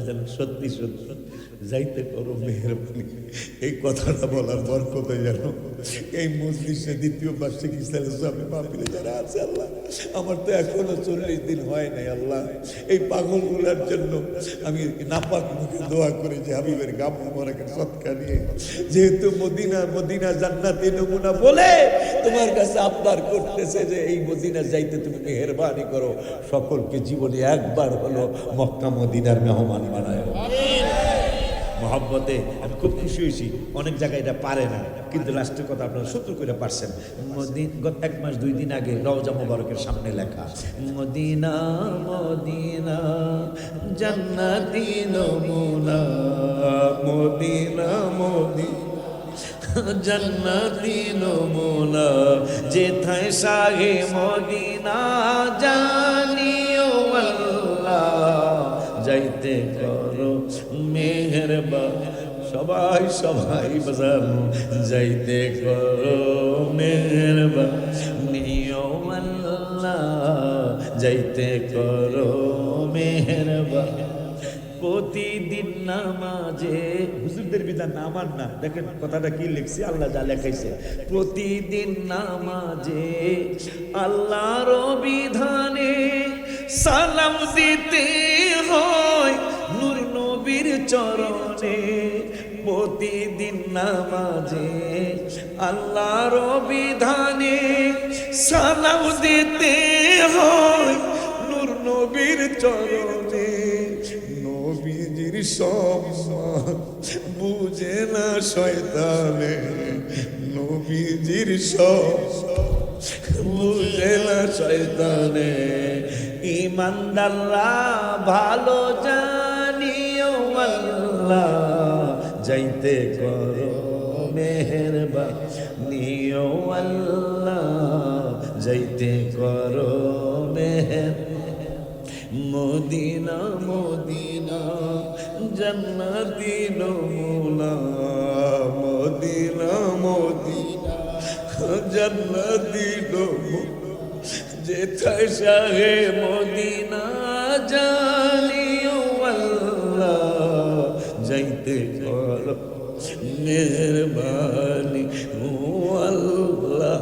যেন সত্যি সত্যি যাইতে করো মেহেরবানি। এই কথাটা বলার বরকতে যেন এই মজলিসে দ্বিতীয় বার্ষিকী আমি মাহফিলে যারা আছে আল্লাহ, আমার তো এখনো 40 দিন হয় নাই আল্লাহ, এই পাগলগুলার জন্য আমি নাপাক মুখে দোয়া করে যে হাবিবের গাম মোবারকের সদকা নিয়ে, যেহেতু মদিনা মদিনা জান্নাতি নমুনা বলে তোমার কাছে আবদার করতেছে যে এই মদিনা যাইতে তুমি মেহেরবানি করো, সকলকে জীবনে একবার হলো মক্কা মদিনার মেহমান বানায়। মহব্বতে আমি খুব খুশি হয়েছি। অনেক জায়গায় এটা পারে না, কিন্তু লাস্টের কথা আপনারা সত্য করে পারছেন। গত 1 মাস 2 দিন আগে রওজা মোবারকের সামনে লেখা মদিনা মদিনা জান্নাতি নমুনা, মদিনা মদিনা জান্নাতি নমুনা, যেথায় শাহে মদিনা জানিও আল্লাহ, যাইতে করো মেহেরবানি। সবাই সবাই বাজানো, যাইতে করো মেহেরবানি ও আল্লাহ, যাইতে করো মেহেরবানি। প্রতিদিন নামাজে, হুজুরদের বিধান না আমার না, দেখেন কথাটা কি লিখছি, আল্লাহ যা লেখাইছে। প্রতিদিন নামাজে আল্লাহর বিধানে সালাম দিতে হয় নূর নবীর চরণে। প্রতিদিন নামাজে আল্লাহর বিধানে সালাম দিতে হয় নূর নবীর চরণে। নবীজির সম্মান বুঝে না শয়তানে, নবীজির সম্মান বুঝে না শয়তানে। ইমানদাররা ভালো জানিও আল্লাহ, যাইতে করো মেহেরবানি ও আল্লাহ, যাইতে করো মেহেরবানি। মদিনা মদিনা জান্নাতি নমুনা, মদিনা মদিনা জান্নাতি নমুনা, যেথায় শাহে মদিনা জানিও আল্লাহ, যাইতে করো মেহেরবানি ও আল্লাহ,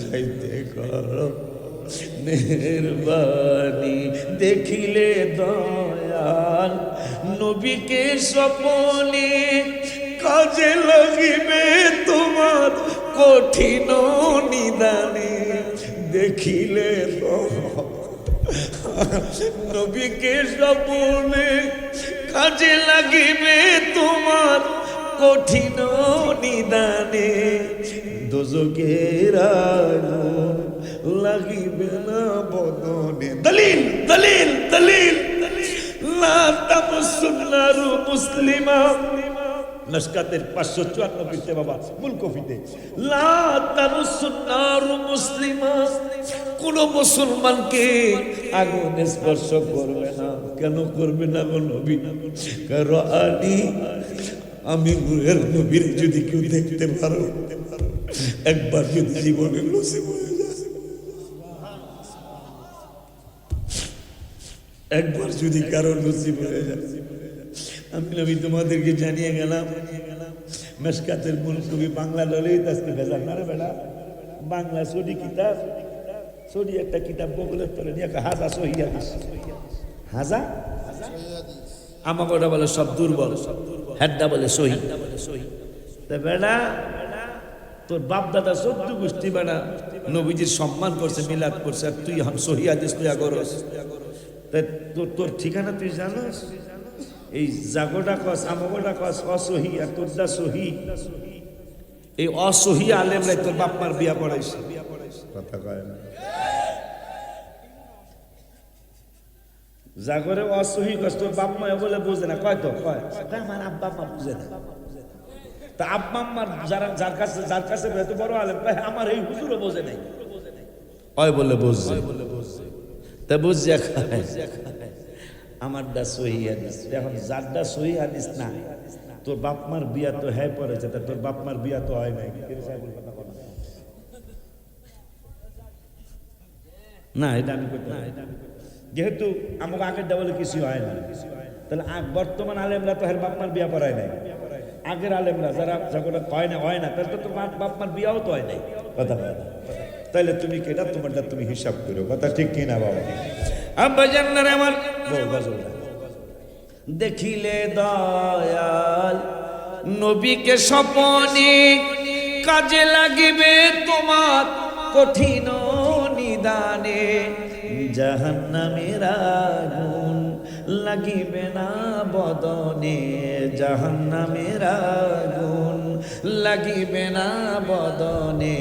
যাইতে করো মেহেরবানি। দেখিলে দয়াল নবীকে স্বপনে, কাজে লাগিবে তোমার কঠিন নিদানে। দেখিলে নবীকে স্বপনে, কাজে লাগিবে তোমার কঠিন নিদানে। দোজখের আগুন লাগিবে না বদনে। দলিল দলিল দলিল লা তামসুন নারু মুসলিমা, নস্কাতের 554 পৃষ্ঠা বাবা, মূল কফিতে লা তামসুন নারু মুসলিমা, কোন মুসলমানকে আগুন স্পর্শ করবে না। কেন করবে না গো নবী? কারণ আলী, আমি নূরের নবীর যদি কেউ দেখতে পারো, একবার যদি জীবনে নসিব হয়ে যায়, একবার যদি কারো নসিব হয়ে যায়, আমি নবী তোমাদেরকে জানিয়ে গেলাম। মেশকাতের মূল কবি বাংলা ললিত আজকে ভেজাল না রে বেড়া, বাংলা সরি কিতাব, সরি একটা কিতাব বগলের তলে নিয়ে হাজা সহি হাদিস, হাজা আমাকে ওটা বলে সব দুর্বল, হেড্ডা বলে সহি। তা বেড়া তোর বাপ দাদা 14 গোষ্ঠী বেড়া নবীজির সম্মান করছে, মিলাদ করছে, আর তুই সহি হাদিস তুই করস। তোর ঠিকানা তুই জানোস? এই জাগোটা কস আমগোটা কস অসহি, আর তোরটা সহি। এই অসহি আলেমরাই তোর বাপ মার বিয়া পড়াইছে, কথা কয় না। জাগরে অসহি কস, তোর বাপ মা বলে বুঝে না, কয় তো কয় আমার আব্বা মা বুঝে না। তা আব্বা আম্মার যার কাছে এত বড় আলেম, আমার এই হুজুরও বোঝে নাই, ওই বলে বুঝছে, তা বুঝছে আমারটা সহি হাদিস। এখন যারটা সহি হাদিস না, তোর বাপ মার বিয়া তো হ্যাঁ পড়েছে, তা তোর বাপ মার বিয়া তো হয় নাই না। এটা আমি করতে না, যেহেতু আমাকে আগেরটা বলে কিছু হয় না, তাহলে বর্তমান আলেমরা তো হের বাপমার বিয়া পড়ায় নাই, আগের আলেমরা যারা যখন হয় না তাহলে তো তোমার বাপমার বিয়াও তো হয় নাই। কথা বলে না, তাহলে তুমি কেটা তোমারটা তুমি হিসাব করো। কথা ঠিক কিনা বাবা? আব্বা জান্নার আমার দেখিলে দয়াল নবীকে স্বপনে, কাজে লাগিবে তোমার কঠিন নিদানে। জাহান্নামের আগুন লাগিবে না বদনে, জাহান্নামের আগুন লাগিবে না বদনে।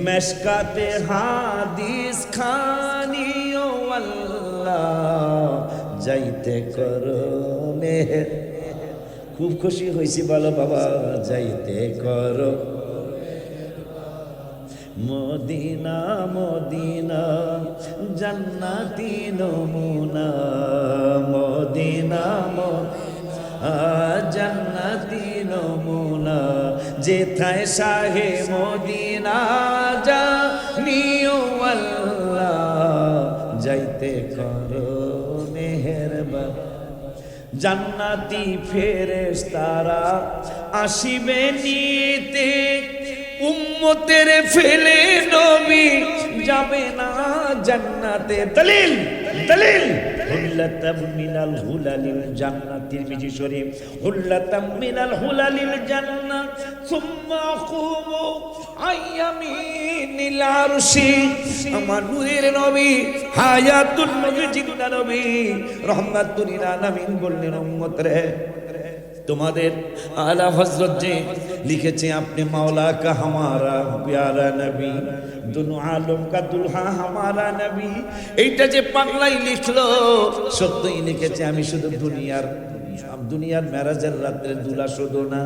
মেশকাতে হাদিস খানি ও আল্লাহ যাইতে করো মেহের। খুব খুশি হয়েছি বলো বাবা, যাইতে করো মদিনা মদিনা জান্নাতি নমুনা, মদিনা জান্নাতি নমুনা। যেথায় শাহে মদিনা জানিও আল্লাহ যাইতে করো মেহেরবান। জান্নাতি ফেরেশতারা আসিবে নিতে, উম্মতের ফেলে নবী যাবে না জান্নাতে। দলিল দলিল হুল্লাতাম মিনাল হুলালিল জান্নাত, তিরমিজি শরীফ। হুল্লাতাম মিনাল হুলালিল জান্নাত সুম্মা খুবু আইয়ামিনিল আরশি। আমার নূরের নবী হায়াতুল নবী জিন্দা নবী রহমাতুল লিল আলামিন বললেন, উম্মত রে তোমাদের আলা হযরত যে লিখেছে আপনি মাওলা কা হামারা প্যারা নবী, দুনো আলম কা দুলহা হামারা নবী। এইটা যে পাগলাই লিখলো সত্যই লিখেছে। আমি শুধু দুনিয়ার মেরাজের রাতের দুলা শুধু না,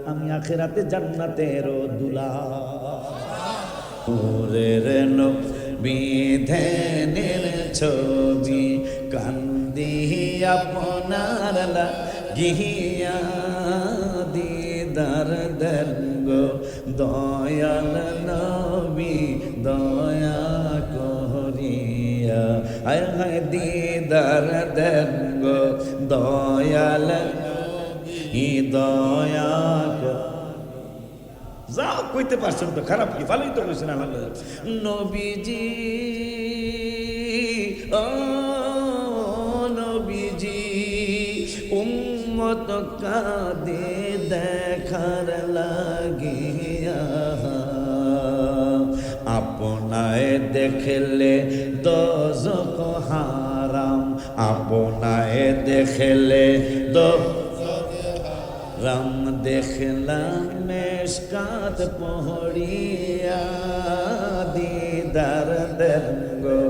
আমি আখিরাতে জান্নাতেরও দুলা। ওরের নবী ধ্যানের ছবি কান্দি আপনার লাগিয়া, দিদার দেনগো দয়াল নবী দয়া করিয়া। আয় হায় দিদার দেনগো দয়াল দয়া। যাও কইতে পারছেন তো, খারাপ কি? ভালোই তো কইছেন আলহামদুলিল্লাহ। নবীজি ও নবীজি উম্মত কাঁদে দেখার লাগিয়া, আপনায় দেখলে দোজখ হারাম, আপনায় দেখলে রাম দেখলাম মেশকাত পহড়িয়া, দিদার দেনগো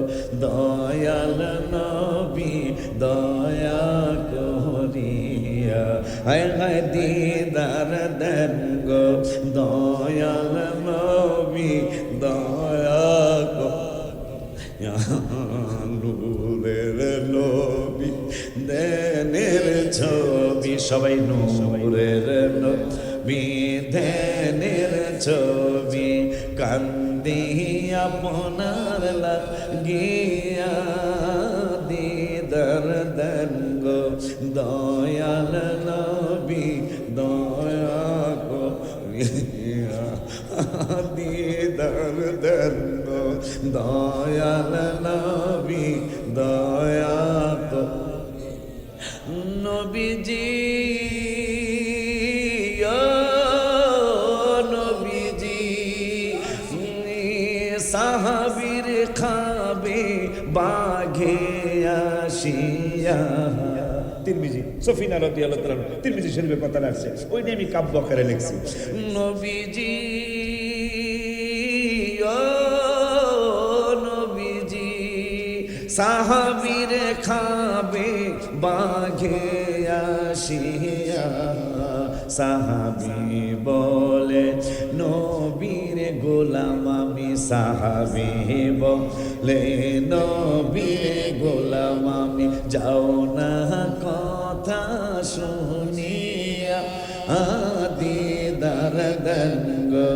দয়াল নবী দয়া করিয়া। হায় হায় দিদার দেনগো দয়াল নবী দয়া করিয়া। নূরের নবী দেনের ছবি, সবাই নূরের নবী দেনের ছবি কান্দি আপনার লাগিয়া, দিদার দেনগো দয়াল নবী দয়া করিয়া, দিদার দেনগো দয়াল নবী দয়া নবীজি নবীজি সাহাবীর খাবে বাঘে আসিয়া। তিরমিজি সফিনা রাদিয়াল্লাহু তাআলা তিরমিজি শরীফে কথা আছে, ওইটা আমি কাব্য আকারে লিখছি। নবীজি সাহাবীর খাবে বাঘে আসিয়া, সাহাবী বলে নবীর গোলাম আমি, সাহাবী বলে নবীর গোলাম আমি, যাও না কথা শুনিয়া, দিদার দেনগো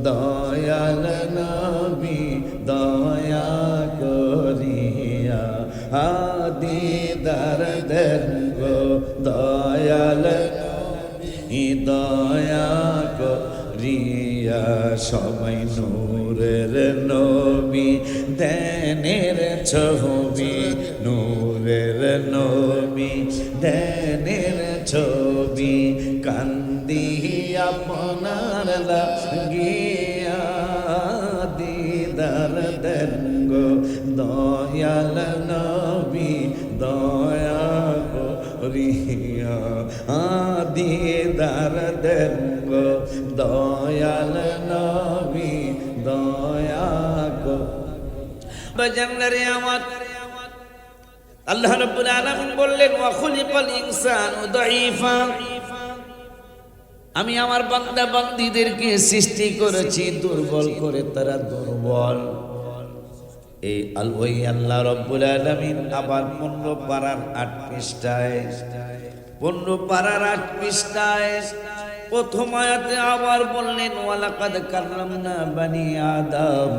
দয়াল নবী দয়া করিয়া, দিদার দেনগো দয়াল দয়া করিয়া সবাই নূরের নবী দেনের ছবি নূরের নবী দেনের ছবি কান্দি আপনার লাগিয়া দিদার দেন গো দয়াল নবী দয়া করিয়া দিদার দেন গো দয়াল নবী দয়া করিয়া আমার আল্লাহ রাব্বুল আলামিন বললেন ওয়া খুলিকাল ইনসানু দাঈফা আমি আমার বান্দা বান্দীদেরকে সৃষ্টি করেছি দুর্বল করে তারা দুর্বল এই ওই আল্লাহ রাব্বুল আলামিন আবার 15 পারার 8 পৃষ্ঠায় 15 পারার 8 পৃষ্ঠায় প্রথম আয়াতে আবার বললেন ওয়ালাকাদ কাররামনা বানি আদম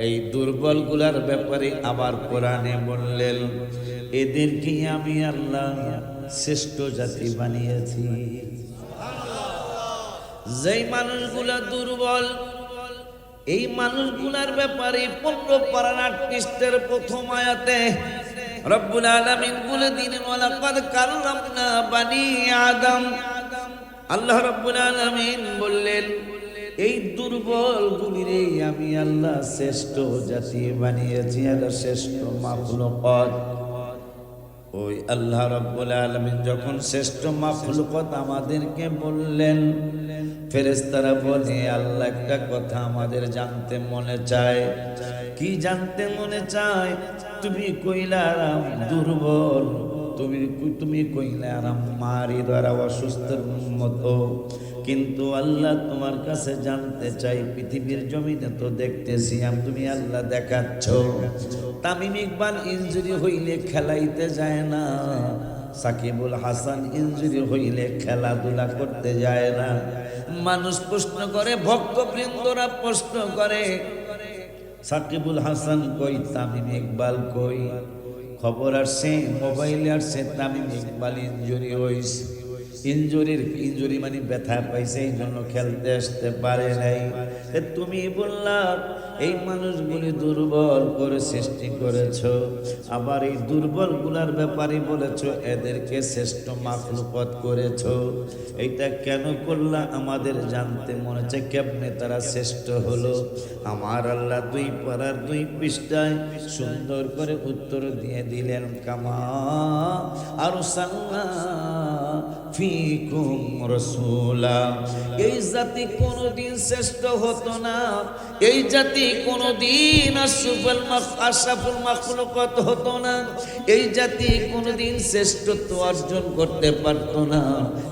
এই দুর্বলগুলার ব্যাপারে আবার কোরআনে বললেন এদেরকে আমি আল্লাহ শ্রেষ্ঠ জাতি বানিয়েছি যেই মানুষগুলা দুর্বল এই মানুষগুলার ব্যাপারে 15 পারার 8 পৃষ্ঠার প্রথম আয়াতে রব্বুল আলামিন বলে দিলেন ওয়ালাকাদ কাররামনা বানি আদম আল্লাহ রব্বুল আলামিন বললেন এই দুর্বল গুলিরে আমি আল্লাহ শ্রেষ্ঠ জাতি বানিয়েছি আর শ্রেষ্ঠ মাখলুকাত ওই আল্লাহ রাব্বুল আলামিন যখন শ্রেষ্ঠ মাখলুকাত আমাদেরকে বললেন ফেরেশতারা বলে আল্লাহ একটা কথা আমাদের জানতে মনে চায় কি জানতে মনে চায় তুমি কইলারাম দুর্বল তুমি কইলারাম মারি দ্বারা অসুস্থের মতো কিন্তু আল্লাহ তোমার কাছে জানতে চাই পৃথিবীর জমিনে তো দেখতেছি তুমি আল্লাহ দেখাচ্ছ তামিম ইকবাল ইনজুরি হইলে খেলাইতে যায় না সাকিবুল হাসান ইনজুরি হইলে খেলাধুলা করতে যায় না মানুষ প্রশ্ন করে ভক্তবৃন্দরা প্রশ্ন করে সাকিবুল হাসান কই তামিম ইকবাল কই খবর আসছে মোবাইলে আসছে তামিম ইকবাল ইনজুরি হইছে ইনজুরি মানে ব্যথা পাইছে এই জন্য খেলতে আসতে পারে নাই তুমি বললা এই মানুষগুলি দুর্বল করে সৃষ্টি করেছো আবার এই দুর্বল গুলার ব্যাপারে বলেছো এদেরকে শ্রেষ্ঠ মাখলুকাত করেছো এইটা কেন করলা আমাদের জানতে মনে চায় কেমনে তারা শ্রেষ্ঠ হলো আমার আল্লাহ 2 পারার 2 পৃষ্ঠায় সুন্দর করে উত্তর দিয়ে দিলেন কামা আরসালনা ফিকুম রাসূলা এই জাতি কোনদিন শ্রেষ্ঠ হতো না এই জাতি কোনদিন আশরাফুল মাখলুকাত হতো না এই জাতি কোনদিন শ্রেষ্ঠত্ব অর্জন করতে পারতো না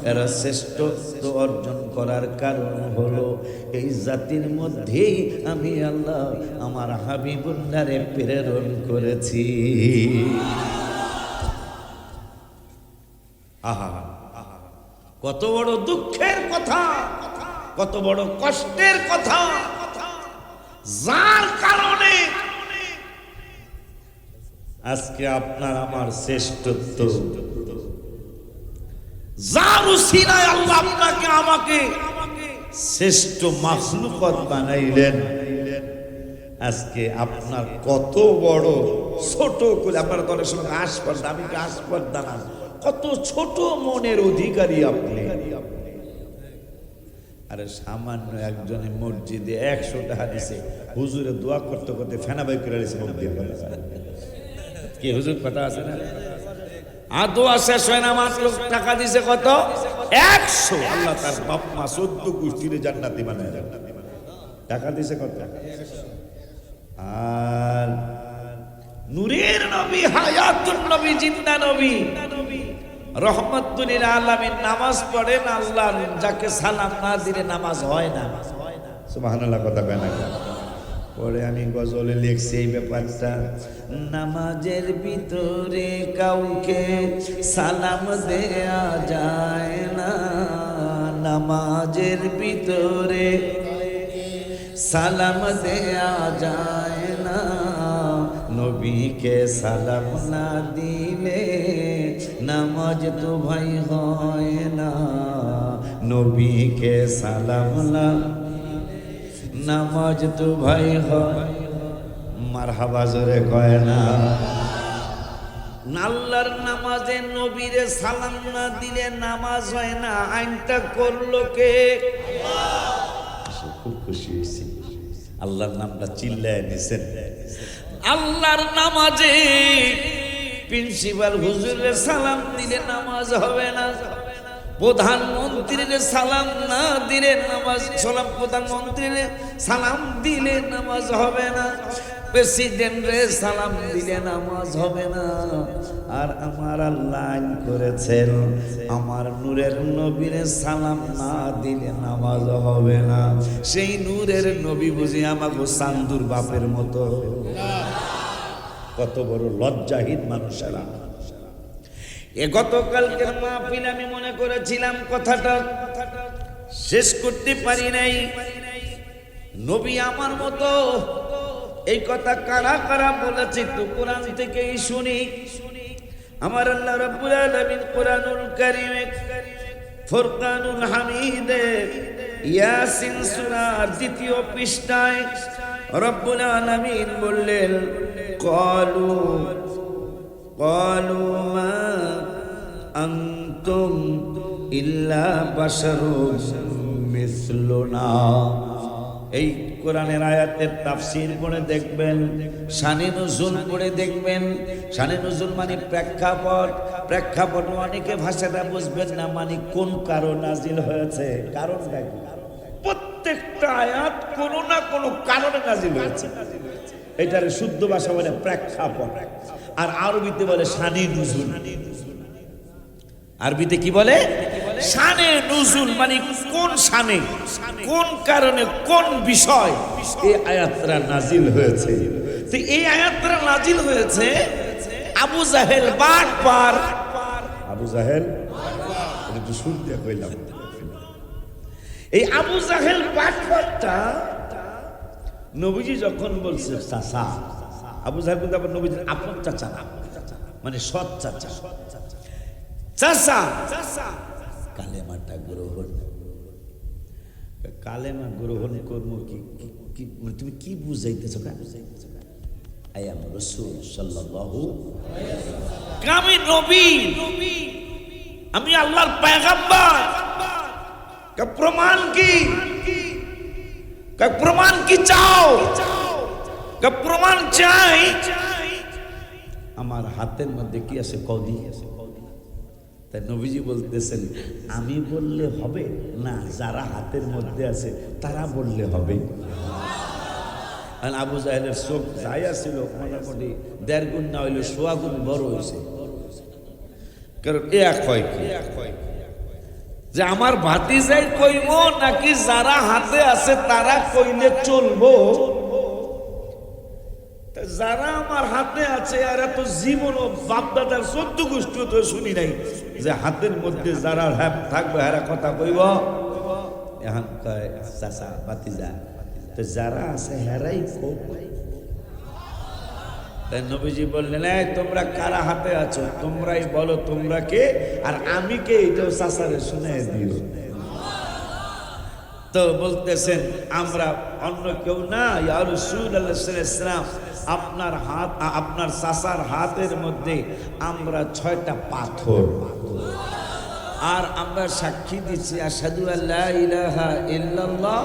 এরা শ্রেষ্ঠত্ব অর্জন করার কারণ হলো এই জাতির মধ্যেই আমি আল্লাহ আমার হাবিবুল্লাহরে প্রেরণ করেছি আহা কত বড় দুঃখের কথা কত বড় কষ্টের কথা যার কারণে আজকে আপনার আমার শ্রেষ্ঠত্ব যার উসিলায় আল্লাহ আপনাকে আমাকে শ্রেষ্ঠ মাখলুকাত বানাইলেন আজকে আপনার কত বড় ছোট করে আপনার দলের সঙ্গে আসপর্দা আমি আসপর্দা না কত ছোট মনের অধিকারী আপনি আরে সামান্য একজনের মসজিদে 100 টাকা দিছে হুজুরে দোয়া করতে করতে ফেনা বাই করে দিছে মুখ দিয়ে কি হুজুর কথা আছে না আর দোয়া শেষ হয় না মাত্র টাকা দিছে কত 100 আল্লাহ তার বাপ মা 14 গোষ্ঠীর জান্নাতি বানায় টাকা দিছে কত আর নূরের নবী হায়াতুন নবী জিন্দা নবী রহমাতুল লিল আলামিন নামাজ পড়েন আল্লাহ যাকে সালাম না দিলে নামাজ হয় না সুবহানাল্লাহ কথা কয় না পরে আমি গজলে লিখছি এই ব্যাপারটা নামাজের ভিতরে কাউকে সালাম দেয়া যায় না নামাজের ভিতরে সালাম দেয়া যায় না নবীকে সালাম না দিলে নামাজ তো ভাই হয় না নবীকে সালাম না, নামাজ তো ভাই হয় মারহাবা জোরে কয় না। আল্লাহর নামাজে নবীরে সালাম না দিলে নামাজ হয় না, আইনটা করলো কে? খুব খুশি হয়েছি, আল্লাহর নামটা চিল্লায় নিছেন। আল্লাহর নামাজে প্রিন্সিপাল হুজুরের সালাম দিলে নামাজ হবে না, প্রধানমন্ত্রীর সালাম না দিলে নামাজ, প্রধানমন্ত্রীর সালাম দিলে নামাজ হবে না, প্রেসিডেন্টের সালাম দিলে নামাজ হবে না। আর আমার আল্লাহ আইন করেছেন আমার নূরের নবীর সালাম না দিলে নামাজ হবে না। সেই নূরের নবী বুঝি আমাকে সান্দুর বাপের মতো? কত বড় লজ্জাহীন মানুষেরা। গতকালকের মাহফিল আমি মনে করেছিলাম কথাটা শেষ করতে পারি নাই। নবী আমার মতো, এই কথা কারা কারা বলেছে তো কোরআন থেকেই শুনি। আমার আল্লাহ রাব্বুল আলামিন কোরআনুল কারীমে ফুরকানুল হামিদে ইয়াসিন সূরার ২য় পৃষ্ঠায় রব্বুল আলামিন বললেন ক্বালু মা আনতুম ইল্লা বাশারুম মিসলুনা। এই কোরআনের আয়াতের তাফসীর পড়ে দেখবেন, শানে নুজুল পড়ে দেখবেন। শানে নুজুল মানে প্রেক্ষাপট, প্রেক্ষাপট অনেকে ভাষাটা বুঝবেন না, মানে কোন কারণ নাজিল হয়েছে, কারণটা কি। প্রত্যেকটা আয়াত কোনো না কোনো কারণে নাজিল হয়েছে। এটার শুদ্ধ ভাষা বলে প্রেক্ষাপট, আর আরবিতে বলে শানে নুজুল। আরবিতে কি বলে? শানে নুজুল, মানে কোন শানে, কোন কারণে, কোন বিষয় এই আয়াতটা নাজিল হয়েছে। তো এই আয়াতটা নাজিল হয়েছে আবু জাহেল বাটপার, আবু জাহেল একটু সুর দিয়ে কইলাম, এই আবু জাহেল বাটপারটা নবীজি যখন বলছে চাচা, আবু জাহেল কিন্তু আবার নবীজির আপন চাচা না, মানে সৎ চাচা, চাচা কালেমাটা গ্রহণ, কালেমা গ্রহণ করবো কি, তুমি কি বুঝাইতেছো? আই এম রাসূল সাল্লাল্লাহু আলাইহি ওয়াসাল্লাম, আমি নবী, আমি আল্লাহর পয়গম্বর। প্রমাণ কি? প্রমাণ কি চাও? প্রমাণ চাই। আমার হাতের মধ্যে কি আছে? কদি আছে। তাই নবীজি বলতেছেন আমি বললে হবে না, যারা হাতের মধ্যে আছে তারা বললে হবে। আবু জাহেলের চোখ যাই আসছিল মোটামুটি ১.৫ গুণ না হইলে ১০০ গুণ বড় হয়েছে। কারণ এক হয় কি যে আমার ভাতিজাই কইব নাকি যারা হাতে আছে তারা কইলে চলবো? যারা আমার হাতে আছে আর এত জীবন ও বাপদাদার ১৪ গোষ্ঠী তো শুনি নাই যে হাতের মধ্যে যারা থাকবে এরা কথা কইব। এখন কয় চাচা ভাতিজা, তো যারা আছে হেরাই খুব। তাই নবীজি বললেন এই তোমরা কারা হাতে আছো তোমরাই বলো তোমরা কে, আর আমি কে এটাও চাচারে শুনে দিও। তো বলতেছেন আমরা অন্য কেউ না, ইয়া রাসূলুল্লাহ সাল্লাল্লাহু আলাইহি ওয়াসাল্লাম, আপনার হাত, আপনার চাচার হাতের মধ্যে আমরা ৬টা পাথর, আর আমরা সাক্ষী দিচ্ছি আশহাদু আল্লা ইলাহা ইল্লাল্লাহ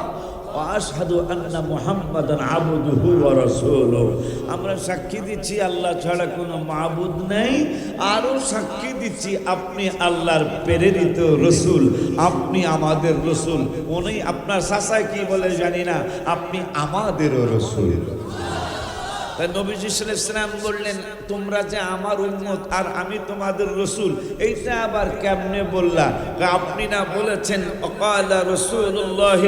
ওয়া আশহাদু আন্না মুহাম্মাদান আবদুহু ওয়া রাসূলুহু। আমরা সাক্ষী দিচ্ছি আল্লাহ ছাড়া কোনো মাবুদ নেই, আরও সাক্ষী দিচ্ছি আপনি আল্লাহর প্রেরিত রসুল, আপনি আমাদের রসুল। উনি আপনার চাচা কি বলে জানি না, আপনি আমাদেরও রসুল। তাই নবীজি সাল্লাল্লাহু আলাইহি ওয়াসাল্লাম বললেন তোমরা যে আমার উম্মত আর আমি তোমাদের রসুল, এইটা আবার কেমনে বললা? আপনি না বলেছেন ওয়াকালা রাসূলুল্লাহ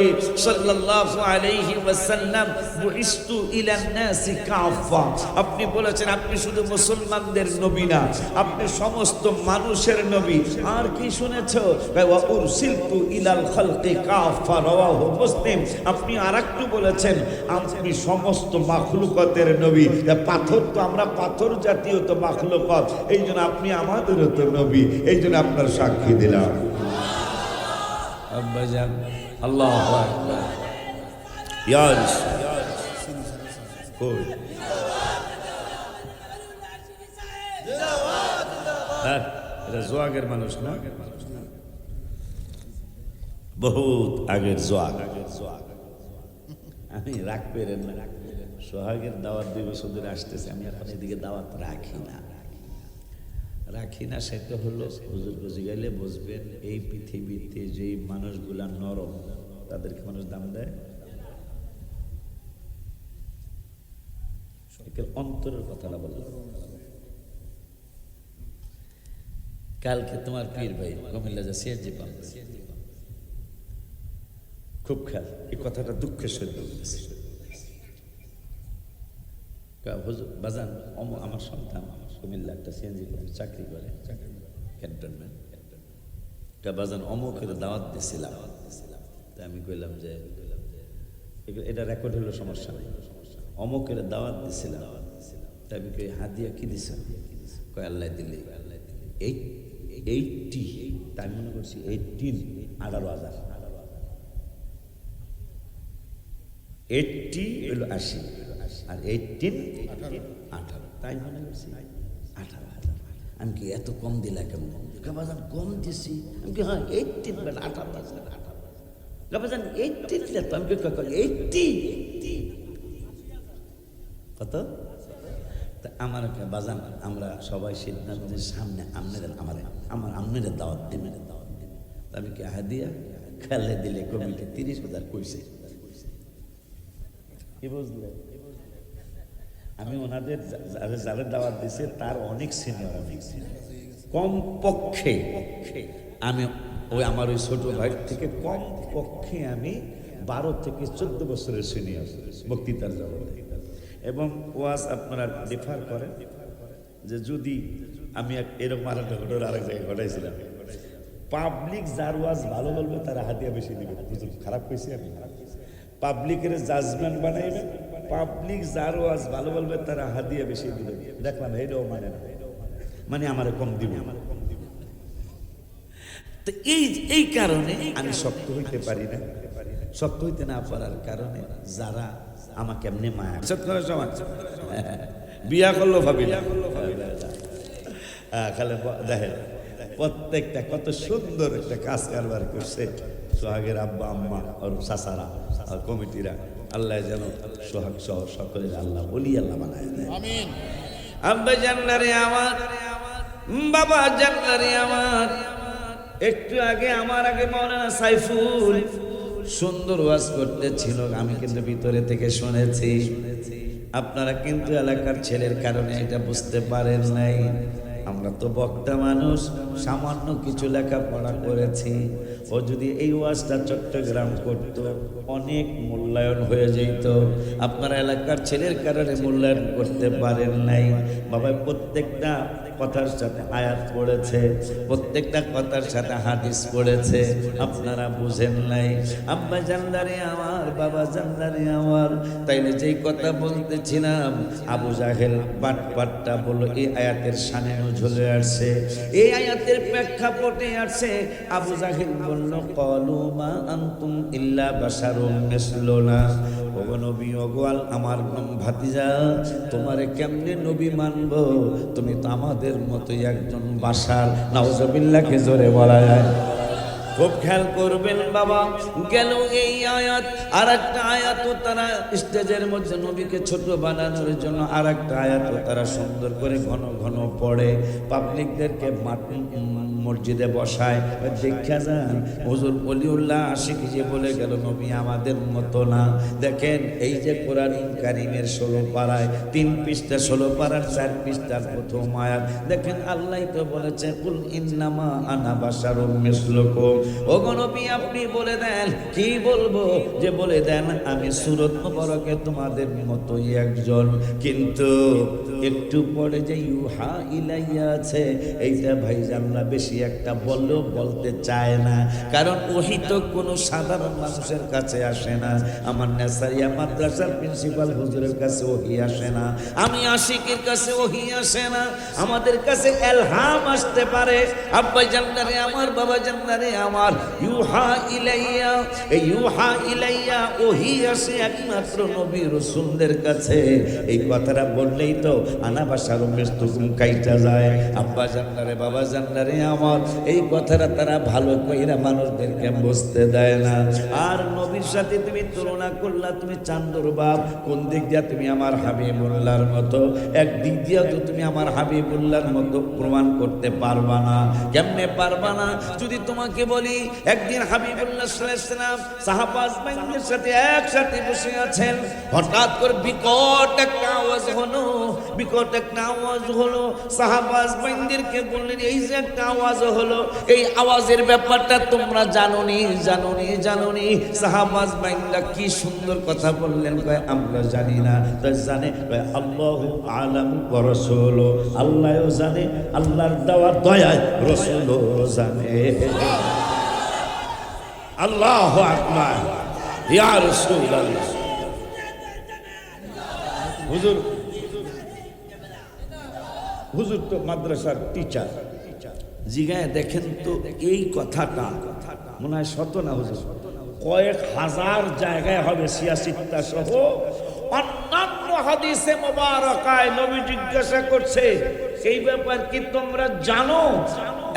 সাল্লাল্লাহু আলাইহি ওয়াসাল্লাম বুইস্তু ইলান নাসি কাফা। আপনি বলেছেন আপনি শুধু মুসলমানদের নবী না, আপনি সমস্ত মানুষের নবী। আর কি শুনেছো? ওয়া উরসিলতু ইলাল খালকি কাফা, রাওয়াহু মুসলিম। আপনি আরেকটু বলেছেন আপনি সমস্ত মাখলুকাতের নবী। নবী। পাথর তো আমরা পাথর জাতীয় তো মাখলুকাত, এই জন্য আপনি আমাদেরও তো নবী, এই জন্য আপনার সাক্ষী দিলাম। আব্বাজান আল্লাহু আকবার। ইয়া কই এটা জোয়াগের মানুষ না, বহুত আগের জোয়াগ। আমি রাগ পেরেন না, সোহাগের দাওয়াত 2 বছর ধরে আসতেছে, আমি এখন এদিকে দাওয়াত রাখি না। সেটা হলো হুজুর বুঝে গেলে বুঝবেন, এই পৃথিবীতে যে মানুষগুলা নরম তাদেরকে মানুষ দাম দেয়, অন্তরের কথাটা বললাম। কালকে তোমার পীর ভাই কুমিল্লা যা সিএনজি পাম্প, খুব খেয়াল, এই কথাটা দুঃখের সহিত বলতেছে। বাজান আমার সন্তান কুমিল্লা একটা সিএনজি পাম্পে চাকরি করে, ক্যান্টনমেন্ট। বাজান অমুকের দাওয়াত দিয়েছিলাম, আমি কইলাম যে এটা রেকর্ড হলো, সমস্যা নেই। অমুকের দাওয়াত দিয়েছিলাম, তাই আমি কই হাদিয়া কি দিছ? কয় আল্লাহ দিলে 80, তাই মনে করছি 18, 18,000, 80 হলো 80 আর 18 18, তাই মনে করছি 18,000। আমি কি এত কম দিলা কেমন? বাজান কম দিছি। আমি কি হ্যাঁ 18 বেলা 18,000, বাজান 18 দিলে তো। আমি কি 80 কত? আমার বাজান আমরা সবাই সিদ্ধান্তের সামনে আমার আমনের দাওয়াত দিবেন। আমি কি হাদিয়া খেলে দিলে কমিটি 30,000 কইছে, কি বুঝলে? আমি ওনাদের যারা দাওয়াত দিছে তার অনেক সিনিয়র, কম পক্ষে আমি আমার ওই ছোট ভাই থেকে কম পক্ষে আমি 12 থেকে 14 বছরের সিনিয়র বক্তৃতার জগতে। এবং ওয়াজ আপনারা ডিফার করেন যে যদি আমি এরকম আরেকটা ঘটনা আরেক জায়গায় ঘটাইছিলাম, পাবলিক যার ওয়াজ ভালো বলবে তারা হাদিয়া বেশি দিবে। খারাপ কইছি আমি? পাবলিকের জাজমেন্ট বানাইবেন, পাবলিক যার ওয়াজ ভালো বলবে তারা হাদিয়া বেশি দিবে। দেখলাম এইটাও মানে না, মানে আমার কম দিবে। তো এই কারণে আমি শক্ত হইতে পারি না। শক্ত হইতে না পারার কারণে যারা আমাকে এমনি মায়া সমাজ বিয়া করলো ভাবি খালে দেখেন প্রত্যেকটা কত সুন্দর একটা কাজ কারবার করছে সোহাগের আব্বা আম্মা আর চাচারা আর কমিটিরা। আল্লাহ যেন সোহাগ সহ সকলের আল্লাহ বলি আল্লাহ বানায় দেয়। আমিন। আব্বা জান্নারে আমার, বাবা জান্নারে আমার। একটু আগে আমার আগে মাওলানা সাইফুল সুন্দর ওয়াজ করতেছিল, আমি কিন্তু ভিতরে থেকে শুনেছি। আপনারা কিন্তু এলাকার ছেলের কারণে এটা বুঝতে পারেন নাই। আমরা তো বক্তা মানুষ, সামান্য কিছু লেখাপড়া করেছি। ও যদি এই ওয়াজটা চট্টগ্রাম করত অনেক মূল্যায়ন হয়ে যেত। আপনারা এলাকার ছেলের কারণে মূল্যায়ন করতে পারেন নাই। বাবা প্রত্যেকটা কথার সাথে আয়াত পড়েছে, প্রত্যেকটা কথার সাথে হাদিস পড়েছে, আপনারা বুঝেন নাই। আব্বা জানদারে আমার, বাবা জানদারে আমার। তাইলে যেই কথা বলতেছিলাম, আবু জাহেল বাটপাটটা বলল এই আয়াতের শানে ঝুলে আসছে, এই আয়াতের প্রেক্ষাপটে আসছে। আবু জাহেল বলল ক্বালু মা আনতুম ইল্লা বাশারুম মিসলুনা। ওগো নবী, ওগোয়াল আমার ভাতিজা, তোমারে কেমনে নবী মানব? তুমি তো আমাদের মতোই একজন বাশার। নাউজুবিল্লাহকে জোরে বলা যায়। খুব খেয়াল করবেন বাবা। গেল এই আয়াত, আর একটা আয়াতও তারা স্টেজের মধ্যে নবীকে ছোট বানানোর জন্য আর একটা আয়াতও তারা সুন্দর করে ঘন ঘন পড়ে, পাবলিকদেরকে মসজিদে বসায়। দেখা যান হুজুর ওলিউল্লাহ আশিক যে বলে গেল নবী আমাদের মতো না। দেখেন এই যে কোরআন কারীমের 16 পারায় 3 পৃষ্ঠা, 16 পারার 4 পৃষ্ঠার প্রথম আয়াত দেখেন, আল্লাহ তো বলেছে কুল ইন্নামা আনা বাশারুম মিসলুকুম। ওগো নবী আপনি বলে দেন, কি বলবো যে বলে দেন আমি সূরত মুবারকে তোমাদের মতোই একজন। কিন্তু একটু পরে যে ইউহা ইলাইয়া আছে, এইটা ভাইজানরা বেশি বেশি একটা বললেও বলতে চায় না, কারণ ওহী তো কোনো সাধারণ মানুষের কাছে আসে না। আমার নেসারিয়া মাদ্রাসার প্রিন্সিপাল হুজুরের কাছে ওহী আসে না, আমি আশিকের কাছে ওহী আসে না। আমাদের কাছে ইলহাম আসতে পারে, আব্বা জান্নারে আমার, বাবা জান্নারে আমার, ইউহা ইলাইয়া, এই ইউহা ইলাইয়া ওহী আসে একমাত্র নবী রাসূলদের কাছে। এই কথাটা বললেই তো আনা বাসার মেস্তুকুম কাইটা যায়। আব্বা জান্নারে, বাবা জান্নারে আমার, এই কথাটা তারা ভালো কইরা মানুষদেরকে বুঝতে দেয় না। আর নবীর সাথে তুমি তুলনা করলা, তুমি চান্দুর বাপ, কোন দিক দিয়া তুমি আমার হাবিবুল্লাহর মতো, একদিক দিয়া তো তুমি আমার হাবিবুল্লাহর মতো প্রমাণ করতে পারবা না। কেমনে পারবা না? যদি তোমাকে বলি একদিন হাবিবুল্লাহ সাল্লাল্লাহু আলাইহি ওয়াসাল্লাম সাহাবাজ বাইনদের সাথে একসাথে বসে আছেন, হঠাৎ করে বিকট একটা আওয়াজ হলো, বিকট একটা আওয়াজ হলো। সাহাবাজ বাইনদেরকে বললেন, এই যে একটা আওয়াজ হলো, এই আওয়াজের ব্যাপারটা তোমরা জানোনি, জানোনি, জানোনি? সাহাবাজ বাইনরা কি সুন্দর কথা বললেন, কয় আমরা জানি না। তো জানে, কয় আল্লাহু আলামু ওয়া রাসূলু, আল্লাহও জানে, আল্লাহর দেওয়া দয়ায় রাসূলও জানে। আল্লাহু আকবার, ইয়া রাসূলুল্লাহ। হুজুর, হুজুর তো মাদ্রাসার টিচার, জিগায় দেখেন তো এই কথাটা মনে হয় শত না হুজুর, কয়েক হাজার জায়গায় হবে, সিয়াসিত্তা সহ অন্যান্য হাদিসে মোবারকায় নবী জিজ্ঞাসা করছে, এই ব্যাপার কি তোমরা জানো?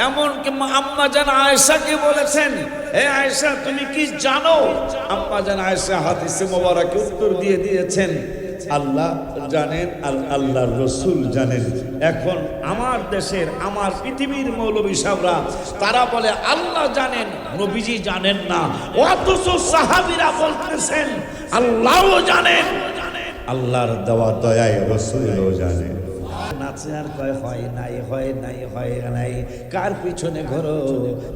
এমনকি আম্মা জান আয়েশাকে বলেছেন, হে আয়েশা তুমি কি জানো? আম্মা জান আয়েশা হাদিসে মোবারকে উত্তর দিয়ে দিয়েছেন, আল্লাহ জানেন, আল্লাহর রাসূল জানেন। এখন আমার দেশের, আমার পৃথিবীর মৌলবী সাহেবরা তারা বলে আল্লাহ জানেন, নবীজি জানেন না, অথচ সাহাবীরা বলতেছেন আল্লাহও জানেন, আল্লাহর দেওয়া দয়ায় রাসূলও জানেন। নাচে আর কয় হয় নাই, হয় নাই, হয় নাই। কার পিছনে ঘোরো?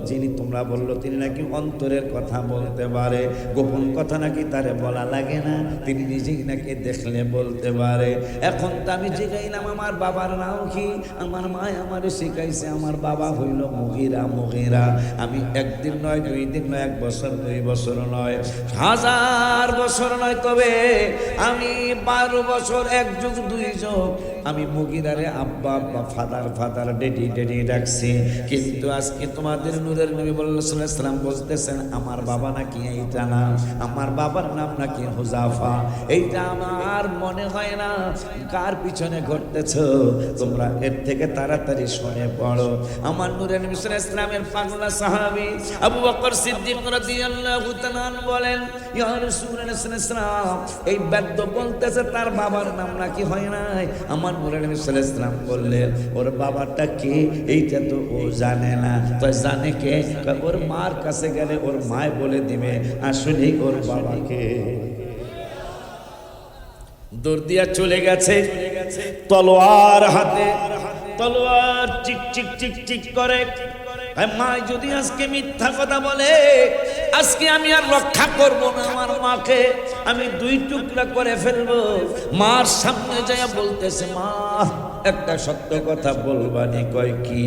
যিনি তোমরা বললো তিনি নাকি অন্তরের কথা বলতে পারে, গোপন কথা নাকি তারে বলা লাগে না, তিনি নিজেই নাকি দেখলে বলতে পারে। এখন তো আমি জিগাইলাম আমার বাবার নাম কি? আমার মা আমারে শিখাইছে, আমার বাবা হইল মুগিরা। মুগিরা আমি একদিন নয়, 2 দিন নয়, 1 বছর, 2 বছর নয়, 1000 বছর নয়, তবে আমি 12 বছর, 1 যুগ 2 যুগ আমি মুগিরারে আব্বা আব্বা, ফাদার ফাদার, ডেডি ডেডি ডাকছি। কিন্তু আজকে তোমাদের নূরের নবী সাল্লাল্লাহু আলাইহি ওয়াসাল্লাম বলতেছেন আমার বাবা নাকি এইটা না, আমার বাবার নাম নাকি হুযাফা। এইটা আমার মনে হয় না। কার পিছনে ঘটতেছ তোমরা? এর থেকে তাড়াতাড়ি শুনে পড়ো। আমার নূরের নবী সাল্লাল্লাহু আলাইহি ওয়াসাল্লামের পাগলা সাহাবী আবু বকর সিদ্দিক রাদিয়াল্লাহু তাআলা বলেন, ইয়া রাসূলুল্লাহ সাল্লাল্লাহু আলাইহি ওয়াসাল্লাম, এই বেদ্য বলতেছে তার বাবার নাম নাকি হয় নাই। আমার নূরের নবী সাল্লাল্লাহু আলাইহি ওয়াসাল্লাম বললেন, ওর বাবাটা কে? এইটা তো ও জানে না। তো জানে কে? ওর মার কাছে গেলে ওর মায় বলে দিবে আসলে ওর বাবাকে। দৌড় দিয়া চলে গেছে, তলোয়ার হাতে, তলোয়ার চিক চিক চিক চিক করে। মা যদি আজকে মিথ্যা কথা বলে, আজকে আমি আর রক্ষা করব না, আমার মাকে আমি 2 টুকরা করে ফেলবো। মার সামনে যায় বলতেছে, মা একটা সত্য কথা বলবানি। কয় কি?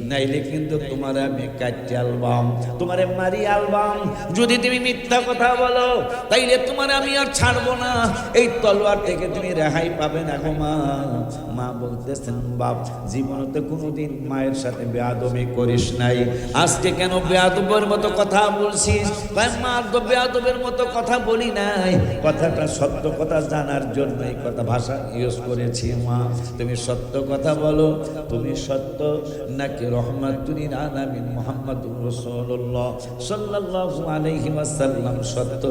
নাইলে কিন্তু তোমারে আমি কাটতে আলবাম, তোমারে মারি আলবাম। যদি তুমি মিথ্যা কথা বলো তাইলে তোমারে আমি আর ছাড়বো না, এই তলোয়ার থেকে তুমি রেহাই পাবে না গো মা। মা বলতেছেন, বাপ জীবনতে কোনোদিন মায়ের সাথে বেয়াদবি করিস নাই, আজকে কেন বেয়াদবের মতো কথা বলছিস? মা তো বেয়াদবের মতো কথা বলি নাই, কথাটা সত্য কথা জানার জন্য এই কথা ভাষা ইউজ করেছি। মা তুমি সত্য কথা বলো, তুমি সত্য নাকি রহমাতুল আলামিন মুহাম্মাদুর রাসূলুল্লাহ সাল্লাল্লাহু আলাইহি ওয়াসাল্লাম সত্য,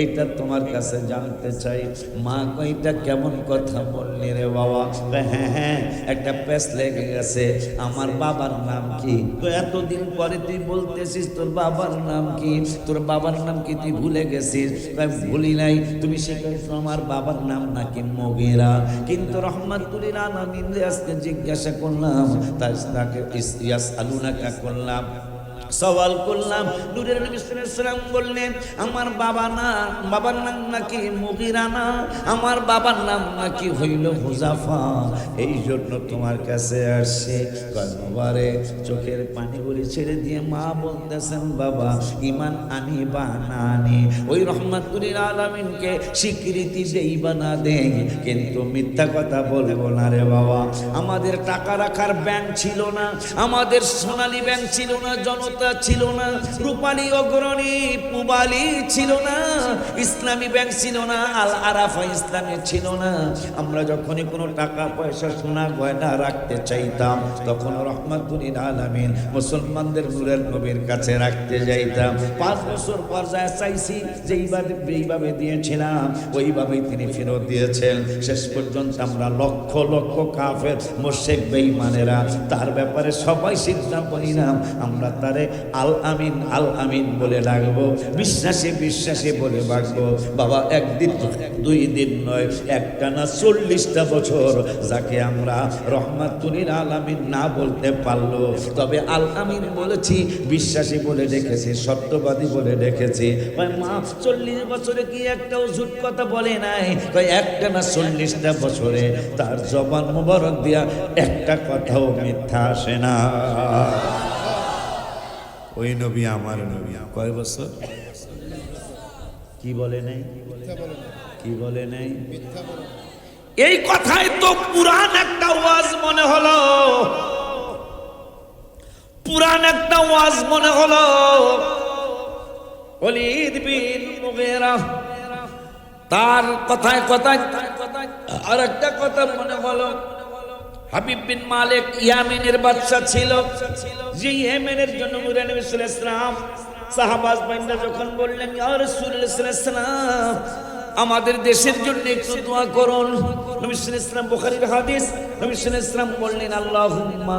এইটা তোমার কাছে জানতে চাই। মা কইটা কেমন কথা বললি রে বাবা? হ্যাঁ হ্যাঁ, একটা প্যাচ লেগে গেছে। আমার বাবার নাম কি? তো এতদিন পরে তুই বলতেছিস তোর বাবার নাম কি? তোর বাবার নাম কি তুই ভুলে গেছিস? ভুলি নাই, তুমি শিখাইছো আমার বাবার নাম নাকি মুগিরা। কিন্তু রহমাতুল আলামিন আজকে জিজ্ঞাসা করলাম, তাকে ইয়াসআলুনাকা করলাম, সওয়াল করলাম। নূরের নবী সাল্লাল্লাহু আলাইহি সাল্লাম বললেন, আমার বাবার নাম নাকি মুগীরা না, আমার বাবার নাম নাকি হইল হুযাফা, এই জন্য তোমার কাছে আসছে। কয়বারে চোখের পানিগুলি ছেড়ে দিয়ে মা বলতেছেন, বাবা ঈমান আনি বা না আনি, ওই রহমাতুল আলামিনকে স্বীকৃতি দেই বা না দেই, কিন্তু মিথ্যা কথা বলবো না রে বাবা। আমাদের টাকা রাখার ব্যাংক ছিল না, আমাদের সোনালী ব্যাংক ছিল না, জনতা ছিল না, রূপালী অগ্রণী পুবালী ছিল না, ইসলামী ব্যাংক ছিল না, আল আরাফা ইসলামী ছিল না। আমরা যখনই কোনো টাকা পয়সা সোনা গয়না রাখতে চাইতাম, তখন রহমাতুল আলামিন মুসলমানদের নূরের নবীর কাছে রাখতে যাইতাম। 5 বছর পর যা চাইছি যেইভাবে দিয়েছিলাম ওইভাবেই তিনি ফেরত দিয়েছেন। শেষ পর্যন্ত আমরা লক্ষ লক্ষ কাফের মুশরিক বেঈমানেরা তার ব্যাপারে সবাই সিদ্ধান্ত নিলাম আমরা তারে আল আমিন বলে ডাকবো, বিশ্বাসী বলে ডাকবো। বাবা একদিন 2 দিন নয়, একটানা 40টা বছর যাকে আমরা রহমাতুল আলামিন না বলতে পারলো, তবে আল আমিন বলেছি, বিশ্বাসী বলে ডেকেছি, সত্যবাদী বলে ডেকেছি। মা 40 বছরে কি একটাও ঝুট কথা বলে নাই? একটানা 40টা বছরে তার জবান মোবারক দিয়া একটা কথাও মিথ্যা আসে না। ওই নবী আমার নবী কয় বছর কি বলে নাই? কি বলে নাই? এই কথাই তো পুরান একটা ওয়াজ মনে হলো, পুরান একটা ওয়াজ মনে হলো। ওয়ালিদ বিন মুগীরা তার কথায় আর একটা কথা মনে হলো। হাবিব বিন মালিক ইয়ামেনের বাদশা ছিল, যে ইয়েমেনের জন্য নূরে নবী সাল্লাল্লাহু আলাইহি ওয়াসাল্লাম সাহাবাজ বাইন্দা যখন বললেন, ইয়া রাসূলুল্লাহ সাল্লাল্লাহু আলাইহি ওয়াসাল্লাম আমাদের দেশের জন্য একটু দোয়া করুন। নবী সাল্লাল্লাহু আলাইহি ওয়াসাল্লাম, বুখারীর হাদিস, নবী সাল্লাল্লাহু আলাইহি ওয়াসাল্লাম বললেন, আল্লাহুম্মা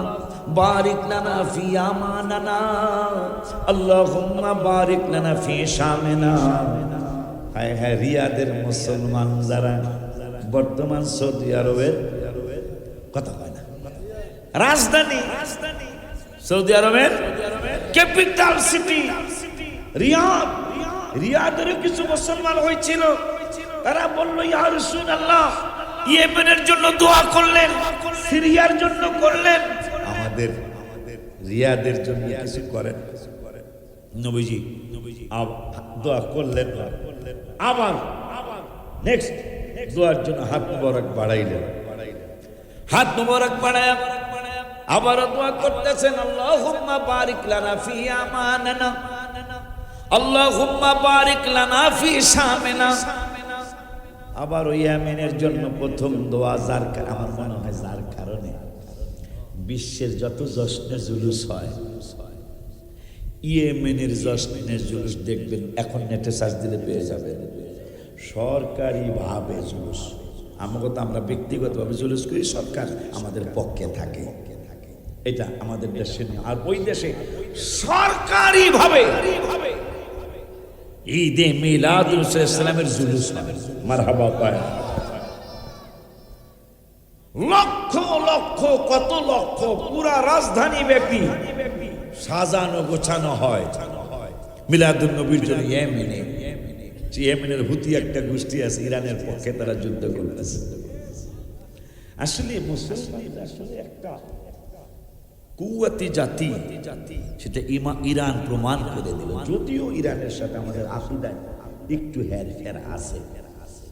বারিক লানা ফি আমানানা, আল্লাহুম্মা বারিক লানা ফি শামিনা। হায় হায়, রিয়াদের মুসলমান যারা বর্তমান সৌদি আরবের কথা কয় না, রাজধানী সৌদি আরবের ক্যাপিটাল সিটি রিয়াদ, রিয়াদের কিছু মুসলমান হয়েছিল, তারা বলল, ইয়া রাসূলুল্লাহ ইয়েমেনের জন্য দোয়া করলেন, সিরিয়ার জন্য করলেন, আমাদের রিয়াদের জন্য কিছু করেন। নবীজি দোয়া করলেন, আবার নেক্সট দোয়ার জন্য হাত মোবারক বাড়াইলেন, হাত মোবারক বাড়ায়া আবার দোয়া করতেছেন, আল্লাহুম্মা বারিক লানা ফি আমানানা, আল্লাহুম্মা বারিক লানা ফি শামিনা। আবার ওই ইয়ামেনের জন্য প্রথম দোয়া, যার আমার মনে হয় যার কারণে বিশ্বের যত জশ্নে জুলুস হয়, ইয়েমেনের জশ্নে জুলুস দেখবেন, এখন নেটে সার্চ দিলে পেয়ে যাবেন, সরকারিভাবে জুলুস। আমাকে তো আমরা ব্যক্তিগতভাবে জুলুস করি, সরকার আমাদের পক্ষে থাকে, এটা আমাদের দেশে নেই। আর ওই দেশে সরকারিভাবে ঈদে মিলাদুল ইসলামের জুলুস মারহাবা পায়, লক্ষ লক্ষ কত লক্ষ পুরা রাজধানী ব্যাপী সাজানো গোছানো হয় মিলাদুন নবীর জন্য। ইয়েমেনের হুতি একটা গোষ্ঠী আছে, ইরানের পক্ষে তারা যুদ্ধ করতেছে। আসলে মুসলমান আসলে একটা কুওয়াতি জাতি, সেটা ইরান প্রমাণ করে দিল। যদিও ইরানের সাথে আমাদের আকীদায় একটু হেরফের আছে,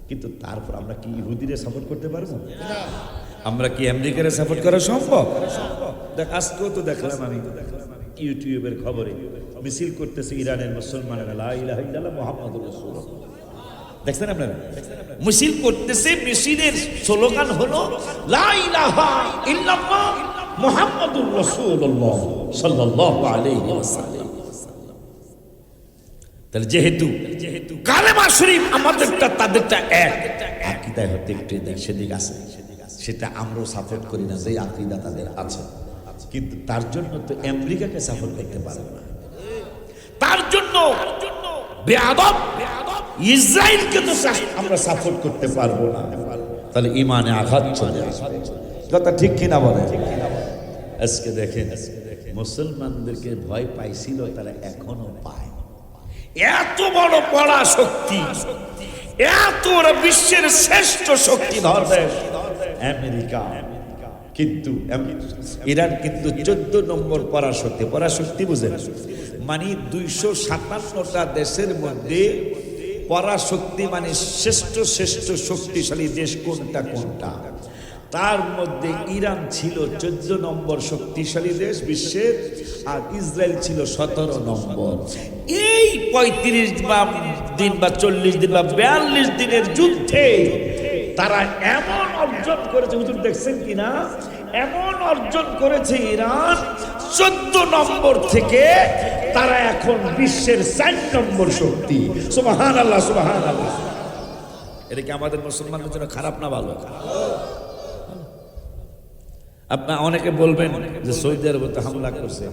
কিন্তু তারপর আমরা কি ইহুদিরে সাপোর্ট করতে পারবো? আমরা কি আমেরিকারে সাপোর্ট করা সম্ভব? দেখ, আজকেও তো দেখলাম আমি ইউটিউবের খবরে মিছিল করতেছে ইরানের মুসলমানেরা, লা ইলাহা ইল্লাল্লাহ মুহাম্মাদুর রাসূলুল্লাহ। দেখছেন আপনারা? মিছিল করতেছে, মিছিলের স্লোগান হলো লা ইলাহা ইল্লাল্লাহ মুহাম্মাদুর রাসূলুল্লাহ সাল্লাল্লাহু আলাইহি ওয়াসাল্লাম। তাহলে যেহেতু কালেমা শরীফ আমাদেরটা তাদেরটা এক, আকীদায় হতে একটু এদিক সেদিক আছে, সেটা আমরাও সাপোর্ট করি না, যে আকীদা তাদের আছে। কিন্তু তার জন্য তো আমেরিকাকে সাপোর্ট করতে পারবে না, তার জন্য বেয়াদব ইসরায়েলকে তো আমরা সাপোর্ট করতে পারবো না। তাহলে ইমানে আঘাত চলে আসবে। কথা ঠিক কিনা বলে? আজকে দেখেন মুসলমানদেরকে ভয় পাইছিল, তারা এখনো পায়। এত বড় পড়া শক্তি, এত বিশ্বের শ্রেষ্ঠ শক্তিধর দেশ আমেরিকা, কিন্তু ইরান কিন্তু 14 নম্বর পরাশক্তি। পরাশক্তি বুঝেন মানে 257টা দেশের মধ্যে পরাশক্তি মানে শ্রেষ্ঠ শ্রেষ্ঠ শক্তিশালী দেশ কোনটা কোনটা, তার মধ্যে ইরান ছিল 14 নম্বর শক্তিশালী দেশ বিশ্বের, আর ইসরায়েল ছিল 17 নম্বর। এই 35 দিন বা 40 দিন বা 42 দিনের যুদ্ধে তারা এমন অর্জন করেছে, হুজুর দেখছেন কিনা, এমন অর্জন করেছে ইরান 14 নম্বর থেকে তারা এখন বিশ্বের 4 নম্বর শক্তি। সুবহানাল্লাহ, সুবহানাল্লাহ। এটা কি আমাদের মুসলমানদের জন্য খারাপ না ভালো? আপনার অনেকে বলবেন যে সৌদি আরবে তো হামলা করছে,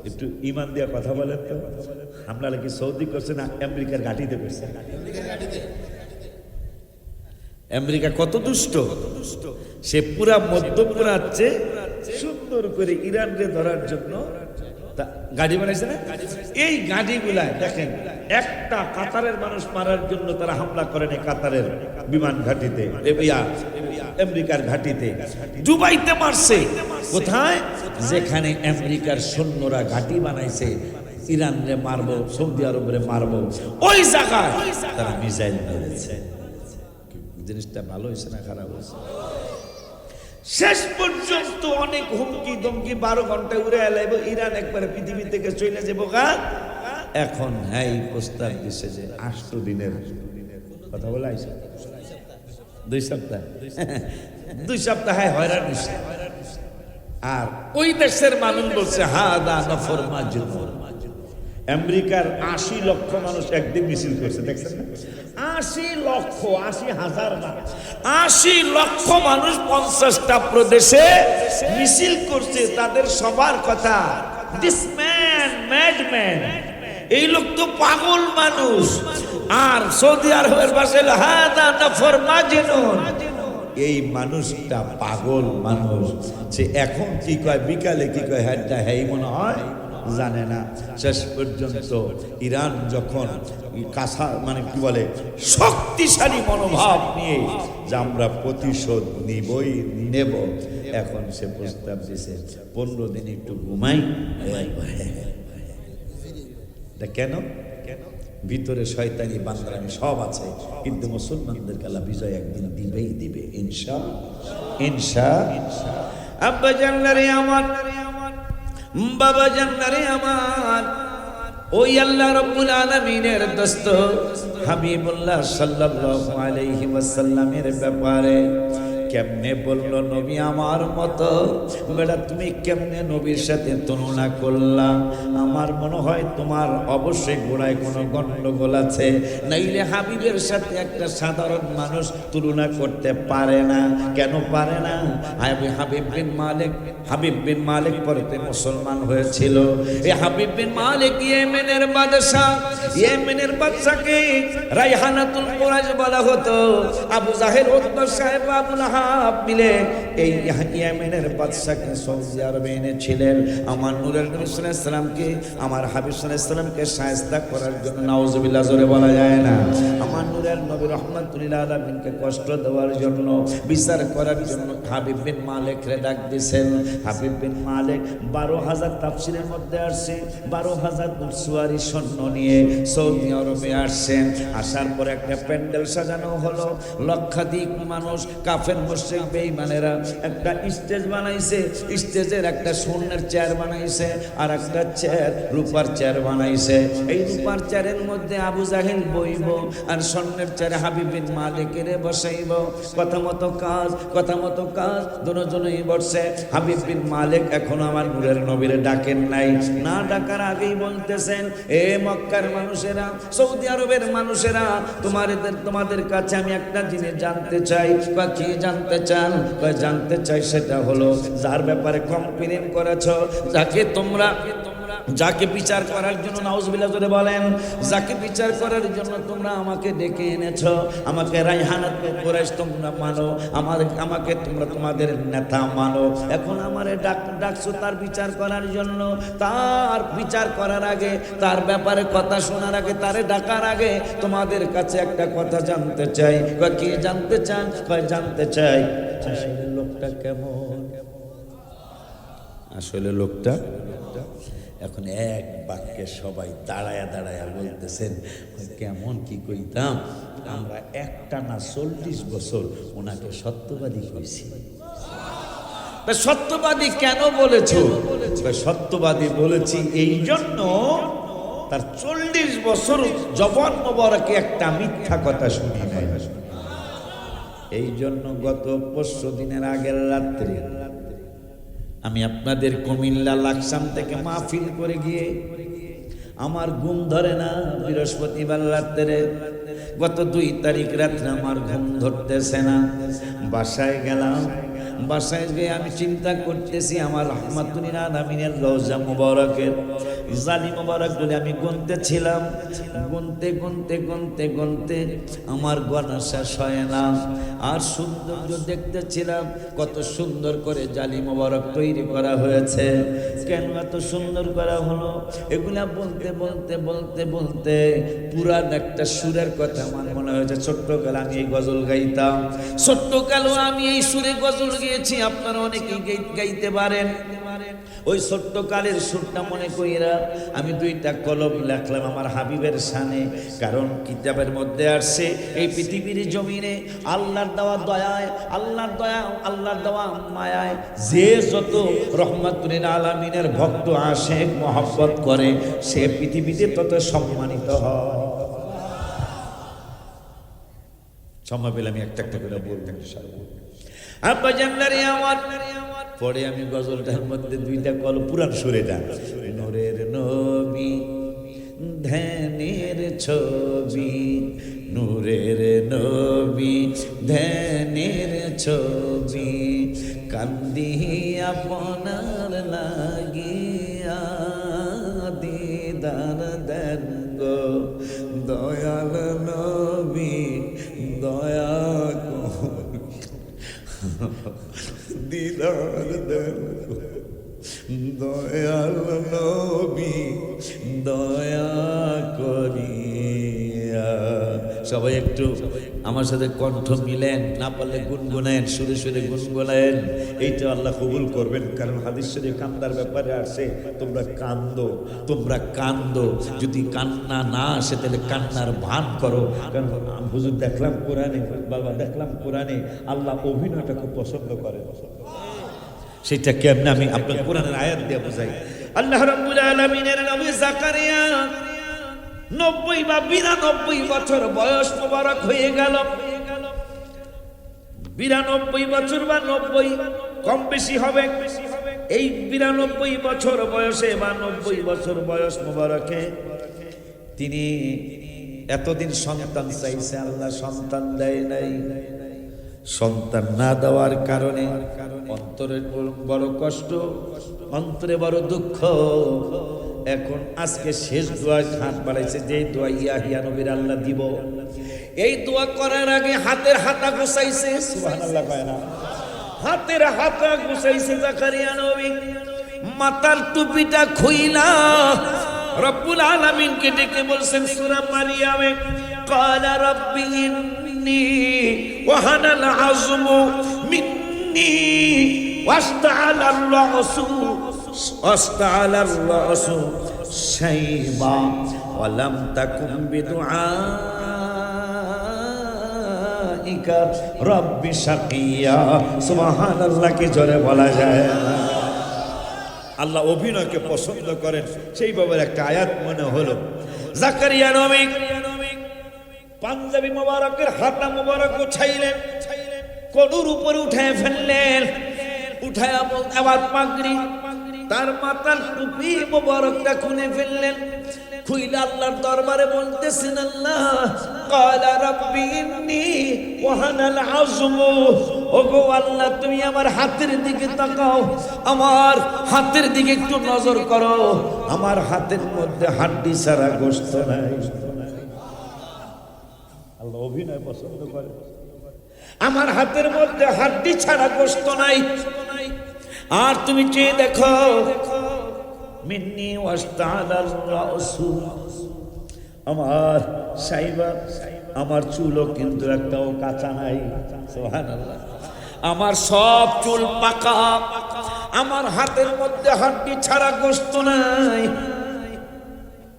একটু ইমান দিয়ে কথা বলেন তো, হামলা কি সৌদি করছে না আমেরিকার ঘাঁটিতে করছে? আমেরিকা কত দুষ্ট, সে পুরা মধ্যপ্রাচ্যে সুন্দর করে ইরানকে ধরার জন্য গাড়ি বানাইছে না? এই গাড়িগুলায় দেখেন, একটা কাতারের মানুষ মারার জন্য তারা হামলা করে না কাতারের বিমান ঘাঁটিতে, আমেরিকার ঘাঁটিতে। দুবাইতে মারছে, কোথায়? যেখানে আমেরিকার সৈন্যরা ঘাঁটি বানাইছে, ইরানরে মারবো, সৌদি আরবরে মারবো, ওই জায়গায় তারা মিসাইল মেরেছে। জিনিসটা ভালো হয়েছে না খারাপ হয়েছে? শেষ পর্যন্ত অনেক হুমকি দমকি, 12 ঘন্টায় উড়ে এলাইব, ইরান একবারে পৃথিবী থেকে চলে যাবো গা। এখন হ্যাঁ প্রস্তাব দিচ্ছে যে 8 দিনের কথা বলে আইসা 2 সপ্তাহ 2 সপ্তাহ হয়রান হয়েছে। আর ওই দেশের মানুষ বলছে হাদা নাফরমাজুন। আমেরিকার 80 লক্ষ মানুষ একদিন মিছিল করছে, দেখছেন না? 80 লক্ষ, 80,000 না, 80 লক্ষ মানুষ 50টা প্রদেশে মিছিল করছে। তাদের সবার কথা, দিস ম্যান ম্যাডম্যান, এই লোক তো পাগল মানুষ। আর সৌদি আরবের ভাষায় হাদা নাফরমাজুন, এই মানুষটা পাগল মানুষ। সে এখন কি কয়, বিকালে কি কয়, হ্যাঁ মনে হয় জানে না। শেষ পর্যন্ত ইরান যখন কাঁচা মানে কি বলে শক্তিশালী মনোভাব নিয়ে যে আমরা প্রতিশোধ নিবই নেব, এখন সে প্রস্তাব দিছে 15 দিন একটু ঘুমাই। কেন? ভিতরে শয়তানি বান্দরামি সব আছে, কিন্তু মুসলমানদের কালা বিজয় একদিন দিবেই দিবে ইনশাআল্লাহ। আব্বা জান্নারে আমার, বাবা জান্নারে আমার, ওই আল্লাহ রাব্বুল আলামিনের দোস্ত হাবিবুল্লাহ সাল্লাল্লাহু আলাইহি ওয়াসাল্লামের ব্যাপারে কেমনে বললো নবী আমার মতো? বেটা তুমি কেমনে নবীর সাথে তুলনা করলা? আমার মনে হয় তোমার অবশ্যই গোড়ায় কোনো গন্ডগোল আছে, নাইলে হাবিবের সাথে একটা সাধারণ মানুষ তুলনা করতে পারে না। কেন পারে না? হাবিব বিন মালিক পরতে মুসলমান হয়েছিল। এই হাবিব বিন মালিক ইয়েমেনের বাদশাকে রাইহানাতুল কুরাইশ বলা হতো। আবু জাহেল, উতবা সাহেব, আবু লাহাব মিলে এই ইয়েমেনের বাদশাকে সৌদি আরবে এনেছিলেন আমার নূরের নবী সাল্লাল্লাহু আলাইহি ওয়াসাল্লামকে, আমার হাবিব সাল্লাল্লাহু আলাইহি ওয়াসাল্লামকে শায়েস্তা করার জন্য। নাউজুবিল্লাহ, জোরে বলা যায় না। আমার নূরের নবী রাহমাতুল লিল আলামিনকে কষ্ট দেওয়ার জন্য, বিচার করার জন্য হাবিব বিন মালিকরে ডাক দিয়েছেন। হাবিব বিন মালিক 12,000 তাফসীরের মধ্যে আসছে 12,000 সুয়ারি সৈন্য নিয়ে সৌদি আরবে আসছেন। আসার পর একটা প্যান্ডেল সাজানো হলো, লক্ষাধিক মানুষ কাফের মুশরিক বেঈমানেরা একটা স্টেজ বানাইছে, স্টেজের একটা স্বর্ণের চেয়ার বানাইছে, আর একটা চেয়ার রূপার চেয়ার বানাইছে। এই রূপার চেয়ারের মধ্যে আবু জাহেল বইব, আর স্বর্ণের চেয়ারে হাবিব বিন মালিকের বসাইব। কথা মতো কাজ দুজনেই বসছে। হাবিব বিন মালিক এখন আমার নূরের নবীরে ডাকেন নাই, না ডাকার আগেই বলতেছেন, এ মক্কার মানুষেরা, সৌদি আরবের মানুষেরা, তোমাদের কাছে আমি একটা জিনিস জানতে চাই। কি জানতে চান? জানতে চাই সেটা হলো, যার ব্যাপারে কমপ্লেন করেছ, যাকে তোমরা যাকে বিচার করার জন্য, নাউজুবিল্লাহ জোরে বলেন, যাকে বিচার করার জন্য তোমরা আমাকে ডেকে এনেছো, আমাকে রায়হানাত কুরাইশ তোমরা মানো, আমাকে তোমরা তোমাদের নেতা মানো, এখন আমারে ডাকছো তার বিচার করার জন্য। তার বিচার করার আগে, তার ব্যাপারে কথা শোনার আগে, তারে ডাকার আগে তোমাদের কাছে একটা কথা জানতে চাই। কি জানতে চান? জানতে চাই আসলে লোকটা কেমন, আসলে লোকটা। এখন এক বাক্যে সবাই দাঁড়ায়া দাঁড়ায়া বলতেছেন কেমন কি কইতাম আমরা, একটানা 40 বছর ওনাকে সত্যবাদী কইছি। সত্যবাদী কেন বলেছো? সত্যবাদী বলেছি এই জন্য তার 40 বছর জবান মোবারকে একটা মিথ্যা কথা শুনি নাই। এই জন্য গত 5 দিনের আগের রাত্রে আমি আপনাদের কুমিল্লা লাকসাম থেকে মাহফিল করে গিয়ে আমার ঘুম ধরে না। বৃহস্পতিবার রাত্রে, গত 2 তারিখ রাত্রে আমার ঘুম ধরতেছে না। বাসায় গেলাম, বাসায় গিয়ে আমি চিন্তা করতেছি আমার রহমাতুল আলামিনের রওজা মুবারকের জালি মুবারক বলে আমি গুনতেছিলাম। গুনতে গুনতে গুনতে গুনতে আমার গণা শেষ হয় না। আর সৌন্দর্য দেখতেছিলাম, কত সুন্দর করে জালি মুবারক তৈরি করা হয়েছে। কেন এত সুন্দর করা হলো? এগুলা বলতে বলতে বলতে বলতে পুরান একটা সুরের কথা আমার মনে হয়েছে। ছোট্টকাল আমি এই গজল গাইতাম, ছোট্টকালও আমি এই সুরে গজল গিয়েছি, আপনারা অনেকেই গাইতে পারেন। ওই ছোট্টকালের সুরটা মনে কইরা আমি 2টা কলম লেখলাম আমার হাবিবের শানে। কারণ কিতাবের মধ্যে আসছে এই পৃথিবীর জমিনে আল্লাহর দেওয়া দয়ায়, আল্লাহর দয়া, আল্লাহর দেওয়া মায়ায় যে যত রহমাতুল আলামিনের ভক্ত আশিক মহব্বত করে সে পৃথিবীতে তত সম্মানিত হয়। সময় পেলে আমি একটা একটা করে বলবো ইনশাআল্লাহ। আব্বা জানলারে আমার পরে আমি গজলটার মধ্যে 2টা কলম পুরান সুরেটা, নূরের নবী ধ্যানের ছবি, নূরের নবী ধ্যানের ছবি, কান্দি আপনার লাগিয়া দিদার দেন গো দয়াল নবী দয়া দিদার দেন দয়াল নবী দয়া করিয়া। সবাই একটু আমার সাথে কণ্ঠ মিলেন, না পারলে গুনগুনেন, সুরে সুরে গুনগুনেন। এইটা আল্লাহ কবুল করবেন। কারণ হাদিস শরীফে কান্দার ব্যাপারে আসে তোমরা কান্দো, তোমরা কান্দো। যদি কান্না না আসে তাহলে কান্নার ভান করো। কারণ হুজুর দেখলাম কোরআনে, বাবা দেখলাম কোরআনে আল্লাহ অভিনয়টা খুব পছন্দ করে। সেটা কেমনে আমি আপনার কোরআনের আয়াত দিয়ে বোঝাই। আল্লাহ রাব্বুল আলামিনের নবী জাকারিয়া 90 বা 92 বছর বয়স মোবারক হয়ে গেল। 92 বছর বা 90 কম বেশি হবে। এই 92 বছর বয়সে বা 90 বছর বয়স মোবারকে তিনি এতদিন সন্তান চাইছে, আল্লাহ সন্তান দেয় নাই। সন্তান না দেওয়ার কারণে অন্তরে বড় কষ্ট, অন্তরে বড় দুঃখ। এখন আজকে শেষ দোয়া হাত বাড়াইছে, যে দোয়া ইয়াহিয়া নবীর আল্লাহ দিব। এই দোয়া করার আগে হাতের হাতা গুছাইছে, সুবহানাল্লাহ কয় না, হাতের হাতা গুছাইছে জাকারিয়া নবী। মাথার টুপিটা খুইলা রব্বুল আলামিনকে ডেকে বলছেন সূরা মারিয়ামে, ক্বালা রাব্বি ইন্নী ওয়াহানাল আযমু মিন্নী ওয়াসতাআলার রাসু শাইবা ওয়া লাম তাকুম বিদুআইকা রাব্বি শাকিয়া। সুবহানাল্লাহ, কি জোরে বলা যায়। আল্লাহ অভিনয়কে পছন্দ করেন, সেই বাবার একটা আয়াত মনে হলো। জাকারিয়া নবী পাঞ্জাবি মোবারকের হাতা মোবারক উঠাইলেন, কনুর উপরে উঠায় ফেললেন, উঠায়া আবার পাগড়ি, তার মাথার টুপি মোবারকটা খুলে ফেললেন। খুইলা আল্লাহর দরবারে বলতেছেন, আল্লাহ ক্বালা রাব্বি ইন্নী ওয়াহানাল আযমু ওগো আল্লাহ তুমি আমার হাতের দিকে তাকাও, আমার হাতের দিকে একটু নজর করো, আমার হাতের মধ্যে হাড্ডি ছাড়া গোশত নাই। আল্লাহ অভিনয় পছন্দ করে। আমার হাতের মধ্যে হাড্ডি ছাড়া গোশত নাই। আর তুমি চেয়ে দেখো, মিন্নি ওয়াস্তালার রাসূ, আমার সাইবা, আমার চুলও কিন্তু একটাও কাঁচা নাই। সুবহানাল্লাহ। আমার সব চুল পাকা, আমার হাতের মধ্যে হাড্ডি ছাড়া গোশত নাই।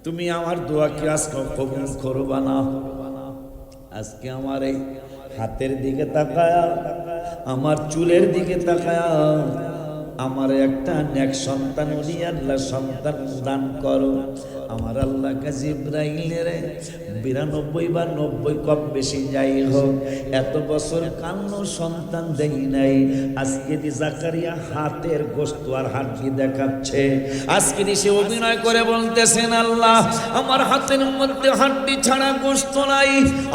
তুমি আমার দোয়া কি আজকে কবুল করবা না? আজকে আমার এই হাতের দিকে তাকায়া, আমার চুলের দিকে তাকায়া আমার একটা নেক সন্তান উনি আল্লাহ সন্তান দান করো। আমার আল্লাহ কাছে ইব্রাহিমের 92 বা 90 কম বেশি যাই হোক, এত বছর কান্ন সন্তান দেই নাই। আজকে দি জাকারিয়া হাতের গোশত আর হাড্ডি দেখাচ্ছে। আজকে দি সে অভিনয় করে বলতেছেন, আল্লাহ আমার হাতের মধ্যে হাড্ডি ছাড়া গোশত নাই,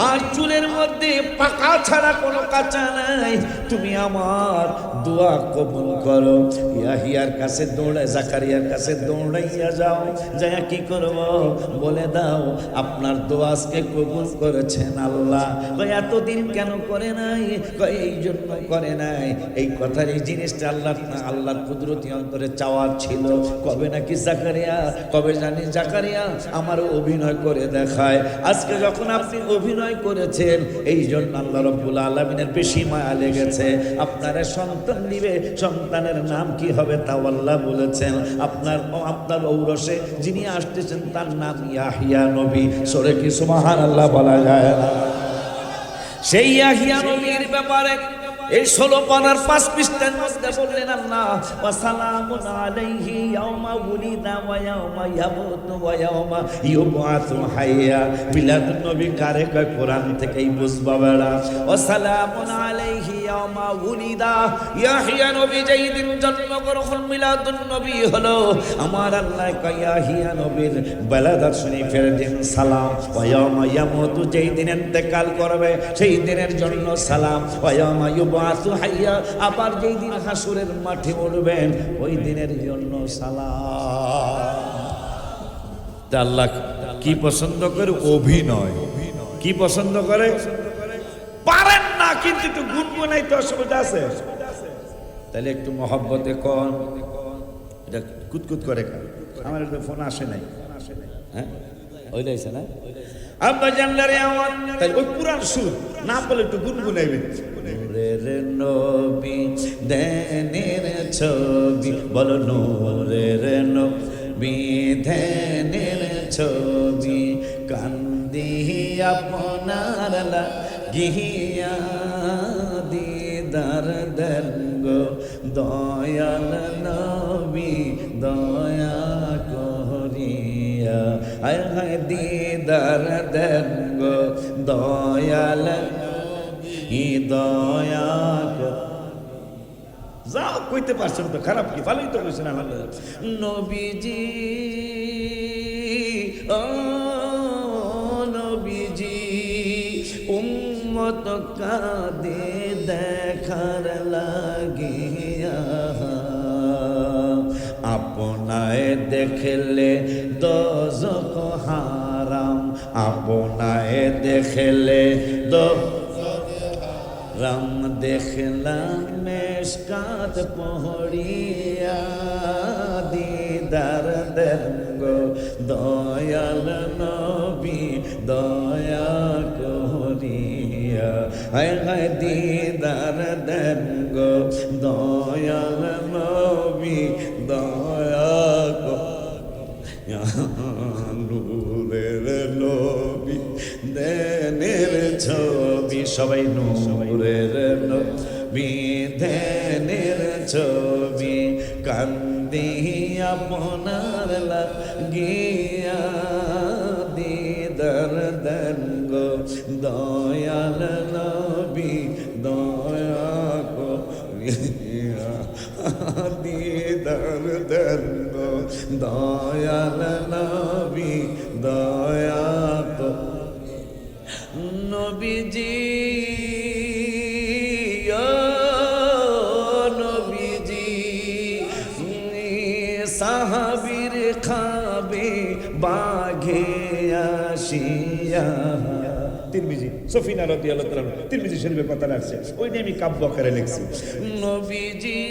আর চুলের মধ্যে পাকা ছাড়া কোনো কাঁচা নাই। তুমি আমার দোয়া কবুল করো। ইয়াহিয়ার কাছে দৌড়ায়, জাকারিয়ার কাছে দৌড়াইয়া যাও, যাইয়া কি করব বলে দাও, আপনার দোয়া আজকে কবুল করেছেন আল্লাহ। এতদিন কেন করে নাই? এই জন্য করে নাই, এই কথার এই জিনিসটা আল্লাহর কুদরতি অন্তরে চাওয়ার ছিল। কবে নাকি জাকারিয়া, কবে জানি জাকারিয়া আমার অভিনয় করে দেখায়। আজকে যখন আপনি অভিনয় করেছেন, এই জন্য আল্লাহ রাব্বুল আলামিনের বেশি মায়া লেগেছে। আপনার সন্তান দিবে, সন্তানের নাম কি হবে তাও আল্লাহ বলেছেন। আপনার ঔরসে যিনি আসতেছেন তার নাম ইয়াহিয়া নবী। সরে কি সুবহানাল্লাহ বলা যায় না? সেই ইয়াহিয়া নবীর ব্যাপারে এই 16 পানার 5 পৃষ্ঠার মধ্যে বললেন আল্লাহ, ওয়া সালামুন আলাইহি ইয়াওমা উলিদা ওয়া ইয়াওমা ইয়ামুতু ওয়া ইয়াওমা ইউবআসু হাইয়া। মিলাদুন নবী কারে কয় কোরআন থেকেই বুঝবা বেড়া। ওয়া সালামুন আলাইহি ইয়াওমা উলিদা, ইয়াহিয়া নবী যেই দিন জন্মগ্রহণ, মিলাদুন নবী হলো। আমার আল্লাহ কয় ইয়াহিয়া নবীর বেলাদাত শরীফের দিন সালাম। ওয়া ইয়াওমা ইয়ামুতু, যেই দিন ইন্তেকাল করবে সেই দিনের জন্য সালাম। ওয়া ইয়াওমা আবার যেই দিন হাসুরের মাঠে উঠবেন ওই দিনের জন্য সালাম। আল্লাহ কি পছন্দ করে? অভিনয়। কি পছন্দ করে? পারেন না কিন্তু একটু গুনগুনাইতে অসুবিধা আছে, তাহলে একটু মহব্বতে কন, এটা কুতকুত করে। আমার একটা ফোন আসে নাই, হ্যাঁ ওই লাইছে না আব্বা জানলারে আমার, তাহলে ওই পুরান সুর না বলে একটু গুনগুনাইবেন। নূরের নবী দেনের ছবি, বলো নূরের নবী দেনের ছবি, কান্দি আপনার লাগিয়া দিদার দেন গো দয়াল নবী দয়া করিয়া। হায় হায় দিদার দেন গো দয়াল দয়া। যাও কইতে পারছেন তো, খারাপ কি? ভালোই তো কইছেন আলহামদুলিল্লাহ। নবীজি ও নবীজি, উম্মত কাঁদে দেখার লাগিয়া, আপনায় দেখলে দোজখ হারাম, আপনায় দেখলে রাম দেখলাম মেশকাত পহড়িয়া, দিদার দেন গো দয়াল নবী দয়া করিয়া। হায় হায় দিদার দেন গো দয়াল নবী দয়া করিয়া। নূরের নবী দেনের ছবি, সবাই নূরের নবী দেনের ছবি, কান্দি আপনার লাগিয়া দিদার দেন গো দয়াল নবী দয়া করিয়া। দিদার দেন গো দয়াল নবী দয়া করিয়া। নবীজি বাঘে আসিয়া তিরমিজি সফিনা রাদিয়াল্লাহু তাআলা তিরমিজি শরীফের কথা লাগছে ওই নিয়ে আমি কাব্য আকারে লিখছি নবীজি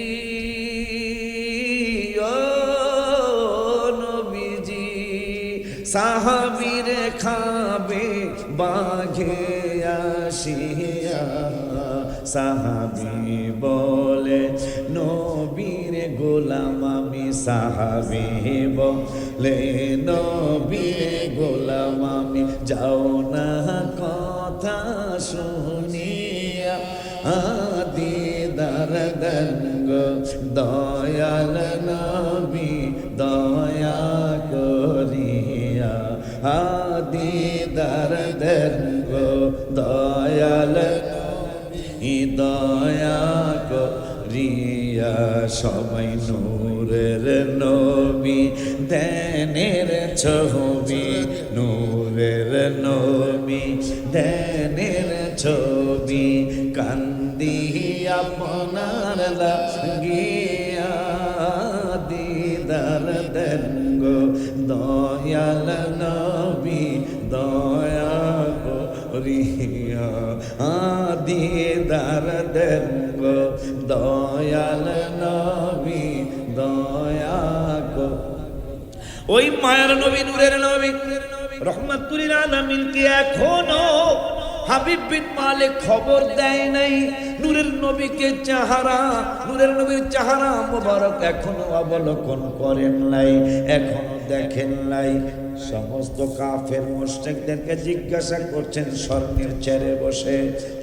ও নবীজি সাহাবীরে খাবে বাঘে আসিয়া সাহাবী বলে নবীর গোলাম আমি সাহাবী বলে নবীর গোলাম আমি যাও না কথা শুনিয়া দিদার দঙ্গ দয়াল নবী দয়া করিয়া দিদার দঙ্গ দয়াল দয়া করিয়া সবাই নূরের নবী ধ্যানের ছবি নূরের নবী ধ্যানের ছবি কান্দি আপনার লাগিয়া দিদার দেঙ্গ দয়াল নবী দয়া করিয়া দিদার দেঙ্গ দয়াল নবী দয়া ওই মায়ের নবী নূরের নবী রহমাতুল আলামিনকে এখনো হাবিব বিন মালিক খবর দেয় নাই নূরের নবীকে চেহারা নূরের নবীর চেহারা মোবারক এখনো অবলোকন করেন নাই এখনো দেখেন নাই সমস্ত কাফের মুশরিকদেরকে জিজ্ঞাসা করছেন স্বর্ণের চেয়ারে বসে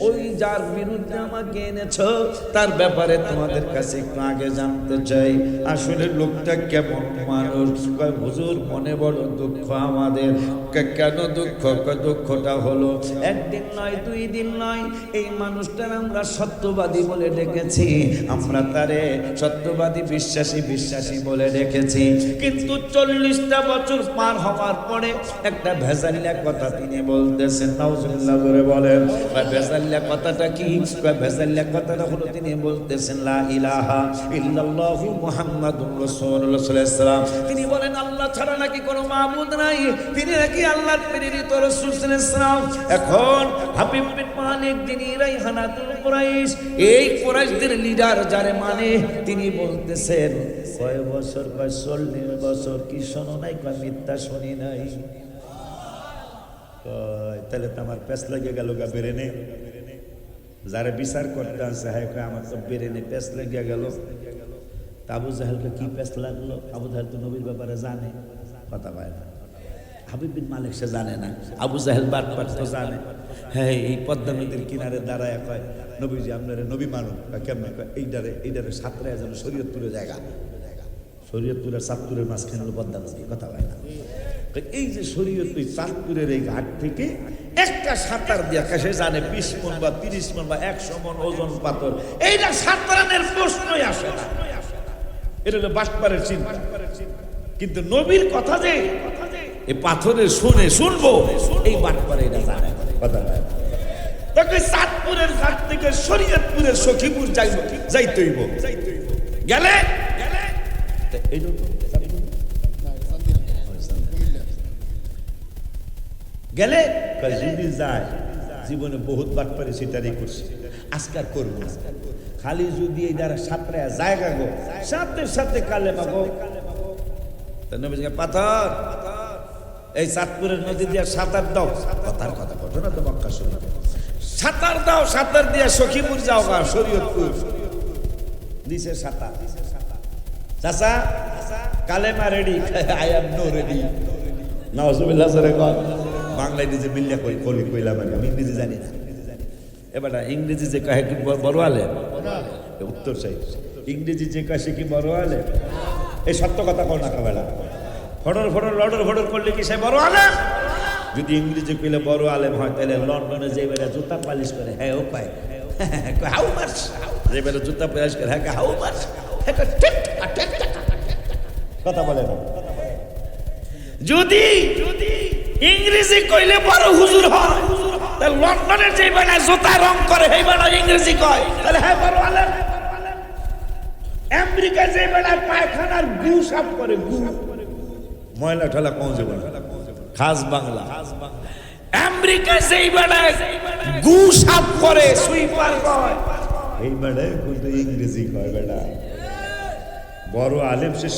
ওই যার বিরুদ্ধে আমাকে এনেছো তার ব্যাপারে তোমাদের কাছে একটু আগে জানতে চাই আসলে লোকটা কেমন মানুষ কয় হুজুর মনে বড় দুঃখ আমাদের কেন দুঃখ দুঃখটা হলো একদিন নয় দুই দিন নয় এই মানুষটার আমরা সত্যবাদী বলে ডেকেছি আমরা তারে সত্যবাদী বিশ্বাসী বলে ডেকেছি কিন্তু 40টা বছর পার হওয়ার পরে একটা ভেজালিয়া কথা তিনি বলতেছেন নাউজুবিল্লাহ করে বলেন ভেজালিয়া কথাটা কি ভেজালিয়া কথাটা হলো তিনি বলতেছেন লা ইলাহা ইল্লাল্লাহু মুহাম্মাদুর রাসূলুল্লাহ সাল্লাল্লাহু আলাইহি ওয়াসাল্লাম তিনি বলেন আল্লাহ ছাড়া নাকি কোনো মাবুদ নাই তিনি নাকি আল্লাহর প্রেরিত রাসূল সাল্লাল্লাহু আলাইহি ওয়াসাল্লাম এখন হাবিব বিন মালিক যিনি রাইহানাতুল কুরাইশ এই কুরাইশদের লিডার যারে মানে তিনি বলতেছেন কয় বছর কয় 40 বছর কি শোনো নাই কয় মিথ্যা শুনি নাই কয় তাহলে তো আমার পেছ লেগে গেল গা বেরেনে যারা বিচার করতে আসে হ্যাঁ কয় আমার তো বেরেনে পেছ লেগে গেল আবু জাহেলকে কি পেছ লাগলো আবু জাহেল তো নবীর ব্যাপারে জানে কথা পায় না হাবিব বিন মালিক সে জানে না আবু জাহেল বাটপাট তো জানে হ্যাঁ এই পদ্মা নদীর কিনারে দাঁড়ায় কয় নবীজি আপনারা নবী মানুষ কেমন কয় এইটারে সাতরায় যেন শরীয়তপুরের জায়গা শরীয়তপুরের চাঁদপুরের মাঝখানে হলো পদ্মা নদী কথা হয় না এই যে শরীয়তপুর চাঁদপুরের এই ঘাট থেকে একটা সাঁতার দিয়া সে জানে 20 মণ বা 30 মণ বা 100 মণ ওজন পাথর এইটা সাঁতারানের প্রশ্নই আসে না এটা হলো বাটপারের চিন্তা কিন্তু নবীর কথা যে এই পাথরের শুনবো এই বাটপারে এটা জানে কথা হয় তাকে চাঁদপুরের ঘাট থেকে শরীয়তপুরের সখীপুর যাইতে হইব গেলে গেলে যদি যায় জীবনে বহুত বাটপারি সেটারই করছে আজকার করবো খালি যদি এই দ্বারা সাঁতরা জায়গা গো সাথে সাথে কালে মাগো পাথর এই চাঁদপুরের নদী দিয়ে সাঁতার দাও কথার কথা ঘটনা তো মক্কা শরীফে সাঁতার দাও সাঁতার দিয়ে সখীপুর যাও গা শরীয়তপুর দিছে সাঁতার চাচা কালেমা ready I am no ready নাউজুবিল্লাহ সরে কর বাংলা ইংরেজি মিল্লা কইলাম আমি ইংরেজি জানি না এবার ইংরেজি যে কাহে কি বড় আলে উত্তর চাই ইংরেজি যে কাছে কি বড় আলে এই সত্য কথা কর না কাবেলা লডর করলে কি সে বড় আলেম যদি ইংরেজি কইলে বড় আলেম হয় তাহলে লন্ডনে যে বেলা জুতা পালিশ করে হ্যাঁ ও পায় হাউ মাচ যে বেলা জুতা পালিশ করে হ্যাঁ হাউ মাচ কথা বলে না যদি ইংরেজি কইলে বড় হুজুর হয় তাহলে লন্ডনের যে বেলা জুতা রং করে সেই বেলা ইংরেজি কয় তাহলে হ্যাঁ বড় আলেম আমেরিকা যে বেলা পায়খানার গু সাফ করে গু ময়লা ঠেলা পৌঁছে বলে খাস বাংলা। আমেরিকা যেই বেড়ায় গু সাফ করে সুইপার কয়, এই বেড়ায় কিন্তু ইংরেজি কয় বেড়া। বড় আলেম সে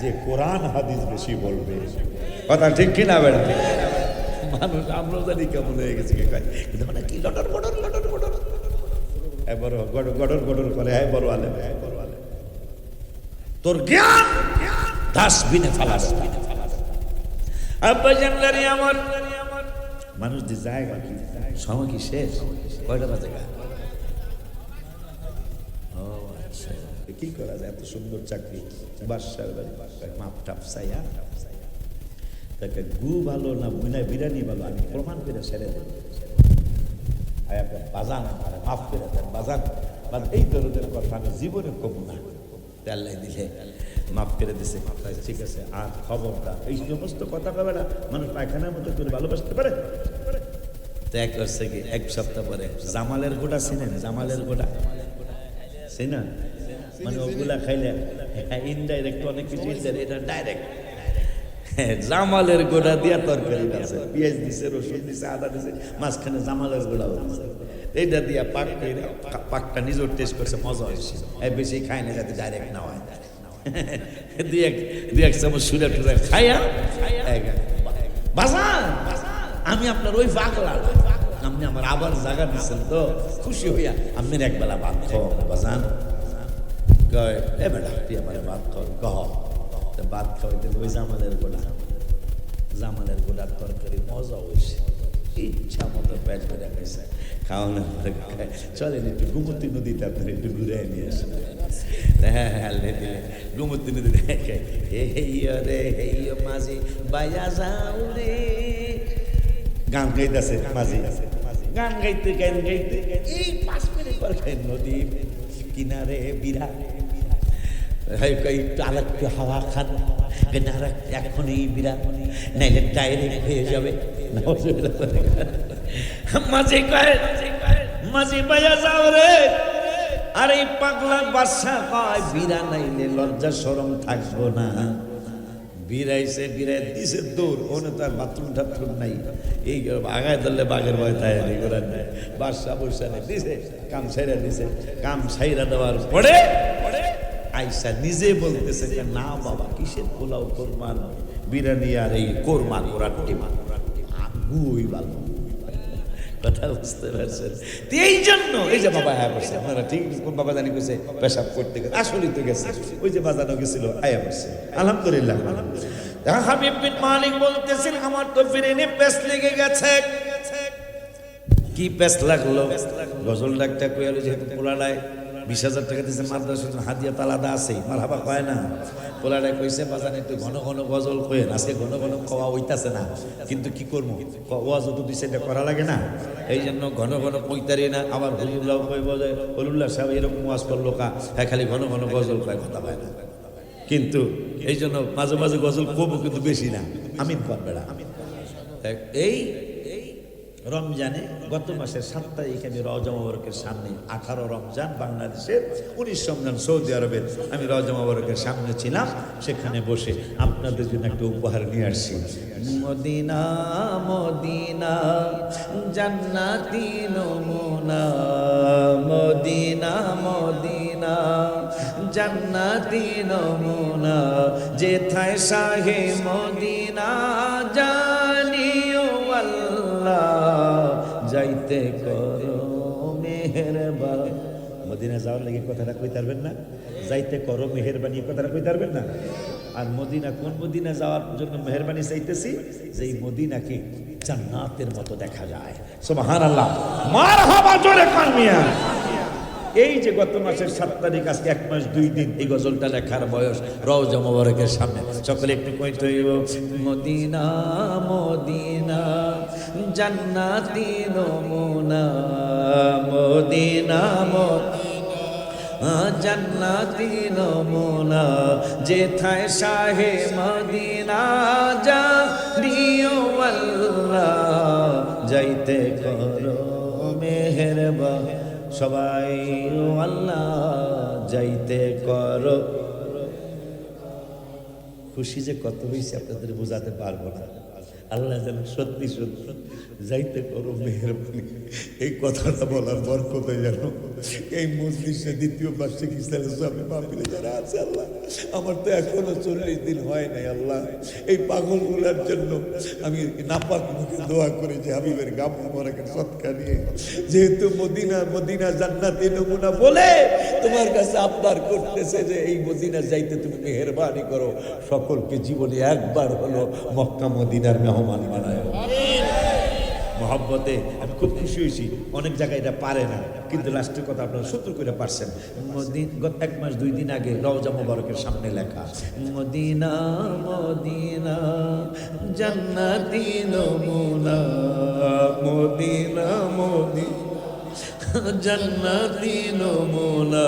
যে কোরআন হাদিস বেশি বলবে, কথা ঠিক কিনা বেড়া? মানুষ আমরা জানি কেমন হয়ে গেছে, কিন্তু মানে কি লটর বটর লটর বটর, বড় গড়র গড়র গড়র করে, হ্যাঁ বড় আলেম, হ্যাঁ বড় আলেম। তোর জ্ঞান ডাস্টবিনে ফালাস। আব্বা জানলারি আমার মানুষ যে জায়গা কি সময় কি শেষ, কয়টা বাজে? ও আচ্ছা, কি করা যায়? এত সুন্দর চাকরি, বাসার বাড়ি, মাপ টাপ চাইয়া তাকে গু ভালো না বুনা বিরিয়ানি ভালো আমি প্রমাণ করে সেরে দেব। বাজান মাফ করে দেন বাজান, এই ধরনের কথা আমি জীবনে কব না। আল্লাহ দিলে মাফ করে দিছে, ঠিক আছে। আর খবরটা এই সমস্ত কথা কবে না, মানুষ পায়খানার মতো করে ভালোবাসতে পারে। ত্যাগ করছে কি এক সপ্তাহ পরে জামালের গোটা চিনেন? জামালের গোটা চিনা? মানে ওগুলা খাইলে ইনডাইরেক্ট অনেক কিছু, এটা ডাইরেক্ট। জামালের গোড়া দিয়া তরকারি আছে, পেঁয়াজ দিছে, রসুন দিছে, আদা দিছে, মাঝখানে জামালের গোড়া হচ্ছে, এইটা দিয়া পাকটা নিজের টেস্ট করছে, মজা হয়েছে। বেশি খায় না যাতে ডাইরেক্ট না হয়। দুই এক চামচ সুরে টুরে খাইয়া বাজান আমি আপনার ওই পাগলা, আপনি আমার আবার জায়গা দিচ্ছেন তো খুশি হইয়া আপনার একবেলা ভাত খাও বাজান। এ বেটা তুই আমার ভাত খাও, গহ ভাত খাওয়াইতে ওই জামালের গোড়ার তরকারি মজা হয়েছে, ইচ্ছা মতো পেট করে খাইছে। খাওয়ানোর পরে চলেন একটু গুমতি নদীতে আপনার একটু ঘুরে নিয়ে আসেন। হ্যাঁ হ্যাঁ দিলে গুমতি নদী দেখে রে মাঝি বাইয়া যাও রে, গান গাইতেছে মাঝি, গান গাইতে এই 5 মিনিট পর খাই নদী কিনারে বিরা একটু হাওয়া খান, এখনই বিরাট নাইলে ডাইরেক্ট হয়ে যাবে। মাঝি পাইয়া যাও রে, আর এই পাগলা বাদশা কয় বিরা নাইলে লজ্জা শরম থাকবো না। বিরাইছে বিরাই দিছে দৌড়, ওনে তার বাথরুম টাথরুম নাই, এই আগায় ধরলে বাঘের ভয় তৈরি করার নেই। বাদশা বসা নেই দিছে, কাম সাইরা দিছে, কাম সাইরা দেওয়ার পরে আইসা নিজে বলতেছে না বাবা কিসের পোলাও কোরমা বিরিয়ানি আর এই কোরমা কোরআটি গুই ভালো। কথা বুঝতে পারছেন? এই জন্য এই যে বাবা আয়া বসে, আপনারা ঠিক বাবা জানি গেছে পেশাব করতে গেছে, আসলেই তো গেছে, ওই যে বাজানো গেছিল আয়া বসে। আলহামদুলিল্লাহ। হাবিব বিন মালিক বলতেছেন আমার তো ব্রেনে পেস লেগে গেছে। কি পেস লাগলো? গজল ডাকটা কইল যেহেতু পোলাডায় 20,000 টাকা দিয়েছে, মাদ্রাসার হাদিয়া তালাদা আছে, মারহাবা কয় না। পোলাডায় কইছে বাজান একটু ঘন ঘন গজল কয়েন, আজকে ঘন ঘন খাওয়া হইতাছে না, কিন্তু কি করবো ওয়াজ তো 2-4টা করা লাগে না, এই জন্য ঘন ঘন কইতারি না। আবার হজুল্লাহ কই বলে হলুল্লাহ সাহেব এরকম ওয়াজ করলো কা, হ্যাঁ খালি ঘন ঘন গজল কয়, কথা পায় না। কিন্তু এই জন্য মাঝে মাঝে গজল কবো, কিন্তু বেশি না। আমিন করবে না। এই রমজানে গত মাসের 7 তারিখ আমি রওজা মোবারকের সামনে, 18 রমজান বাংলাদেশের, 19 রমজান সৌদি আরবের, আমি রওজা মোবারকের সামনে ছিলাম। সেখানে বসে আপনাদের জন্য একটা উপহার নিয়ে আসছি। মদিনা মদিনা জান্নাতি নমুনা, মদিনা মদিনা জান্নাতি নমুনা, যেথায় শাহে মদিনা জানিও যাইতে করো মেহেরবানি। মদিনা যাওয়ার লাগে কথাটা কইতে পারবেন না? যাইতে করো মেহেরবানি কথাটা কইতে পারবেন না? আর মদিনা, কোন মদিনা যাওয়ার জন্য মেহেরবানি চাইতেছি? যে এই মদিনাকে জান্নাতের মতো দেখা যায়। সুবহানাল্লাহ, মারহাবা, জোরে কান মিয়া। এই যে গত মাসের 7 তারিখ, আজকে 1 মাস 2 দিন এই গজলটা লেখার বয়স। রওজা মোবারকের সামনে সকলে একটু কইতে হইব মদিনা মদিনা জান্নাতি নমুনা, মদিনা মদিনা জান্নাতি নমুনা, যেথায় শাহে মদিনা জানিও আল্লাহ যাইতে করো মেহেরবানি। সবাই আল্লাহ যাইতে করো। খুশি যে কত হয়েছে আপনাদের বোঝাতে পারবো না। আল্লাহ যেন সত্যি সত্যি যাইতে করো মেহেরবানি। এই কথাটা বলার বরকতে যেন এই মজলিসে দ্বিতীয় বার্ষিক ইসলামী মাহফিলে যারা আছে, আল্লাহ আমার তো এখনো 40 দিন হয় নাই। আল্লাহ এই পাগলগুলার জন্য আমি নাপাক মুখে দোয়া করি যে হাবিবের গাম মোবারকের সদকা নিয়ে, যেহেতু মদিনা জান্নাতি নমুনা বলে তোমার কাছে আবদার করতেছে যে এই মদিনা যাইতে তুমি মেহেরবানি করো, সকলকে জীবনে একবার হলো মক্কা মদিনার মেহমান বানায়। মহব্বতে আমি খুব খুশি হয়েছি। অনেক জায়গায় এটা পারে না, কিন্তু লাস্টের কথা আপনারা সত্য করে পারছেন। গত 1 মাস 2 দিন আগে রওজা মোবারকের সামনে লেখা মদিনা মদিনা জান্নাতি নমুনা, মদিনা মদিনা জান্নাতি নমুনা,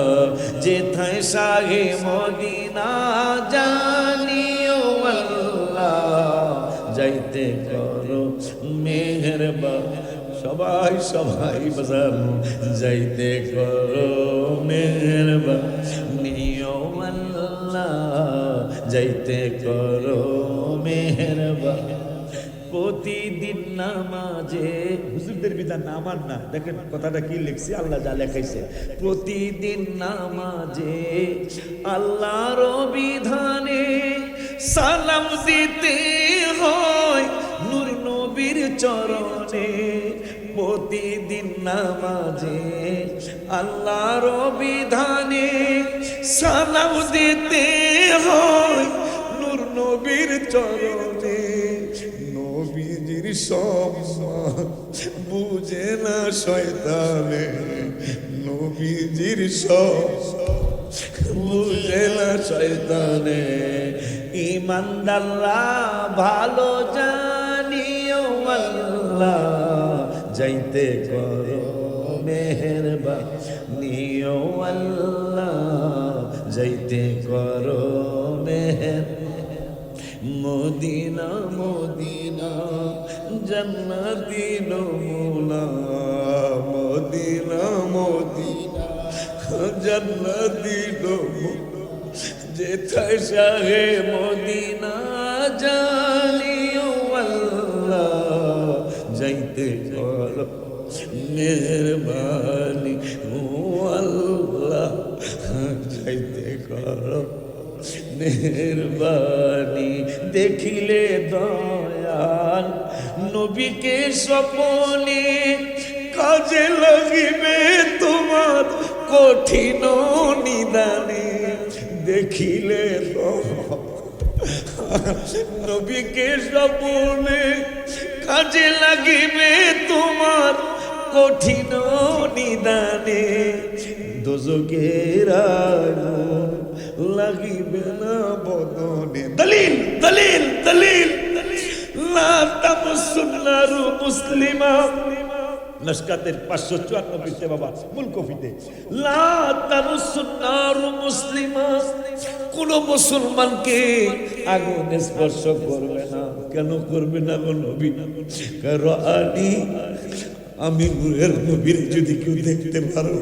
যেথায় শাহে মদিনা জানিও আল্লাহ, যাইতে করো মেহেরবানি। সবাই সবাই বাজার যাইতে করো মেহেরবানি ও আল্লাহ, যাইতে করো মেহেরবানি। প্রতিদিন নামাজে হুজুরদের বিধান না আমার না, দেখেন কথাটা কি লিখছি, আল্লাহ যা লেখাইছে। প্রতিদিন নামাজে আল্লাহর বিধানে সালাম দিতে হয় নূর নবীর চরণে। প্রতিদিন নামাজে আল্লাহর বিধানে সালাম দিতে হয় নূর নবীর চরণে। নবীজির সম্মান বুঝে না শয়তানে, নবীজির সম্মান বুঝে না শয়তানে। ইমানদাররা ভালো জানিও আল্লাহ, যাইতে করো মেহেরবানি ও আল্লাহ, যাইতে করো মেহেরবানি। মদিনা মদিনা জান্নাতি নমুনা, মদিনা মদিনা জান্নাতি নমুনা, যেথায় শাহে মদিনা জানিও আল্লাহ, যাইতে করো মেহেরবানি ও আল্লাহ, যাইতে করো মেহেরবানি। দেখিলে দয়াল নবীকে স্বপনে, কাজে লাগিবে তোমার কঠিন নিদানে। দেখিলে নবীকে স্বপনে, কাজে লাগিবে তোমার কঠিন নিদানে। দোজখের আগুন লাগিবে না বদনে। দলিল দলিল দলিল লা তামসুন্নারু মুসলিমা, নশকাতের 554 বাবা মূল কফিতে। লা তামসুন্নারু মুসলিমা, কোন মুসলমানকে আগুন স্পর্শ করবে না। কেন করবে না গো নবী? কারণ আমি নূরের নবীর যদি কেউ দেখতে পারো,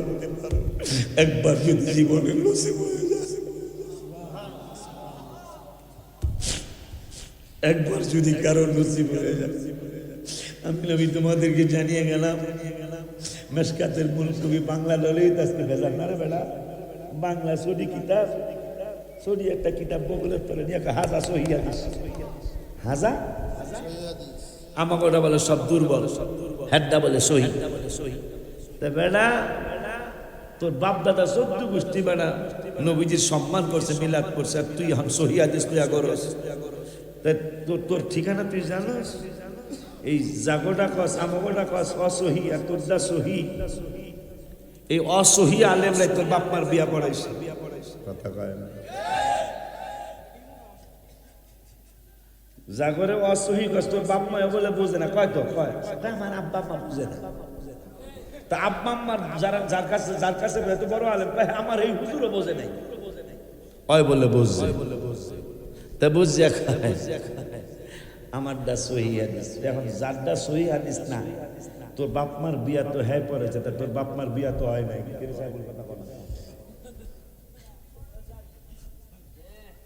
একবার যদি জীবনে নসিব হয়ে যায়, একবার যদি কারো নসিব হয়ে যায়, আমি নবী তোমাদেরকে জানিয়ে গেলাম। মেশকাতের মূল কবি বাংলা দলেই আজকে ভেজাল না রে বেড়া। বাংলা সডি কিতাব, সডি একটা কিতাব বগলের তলে নিয়ে হাজা সহি হাদিস, হাজা আমাকে ওটা বলে সব দুর্বল, হেড্ডা বলে সহি। তা বেড়া তোর বাপ দাদা 14 গোষ্ঠী বেড়া নবীজির সম্মান করছে, মিলাদ করছে, আর তুই এখন সহি হাদিস তুই করস। তা তোর ঠিকানা তুই জানোস? এই জাগোটা কস আমগোটা কস অসহি, আর তোর যা সহি। এই অসহি আলেমরাই তোর বাপ মার বিয়া পড়াইছে। কথা কয় না জাগরে অসহি কস, তোর বাপ মা বলে বুঝে না, কয় তো কয় আমার আব্বা মা বুঝে না। তা আব্বা আম্মার যার কাছে এত বড় আলেম, আমার এই হুজুরও বোঝে নাই, কয় বলে বুঝছে। তা বুঝছে আমারটা সহি হাদিস। এখন যারটা সহি হাদিস না, তোর বাপ মার বিয়া তো হ্যাঁ পড়েছে, তা তোর বাপ মার বিয়া তো হয় নাই।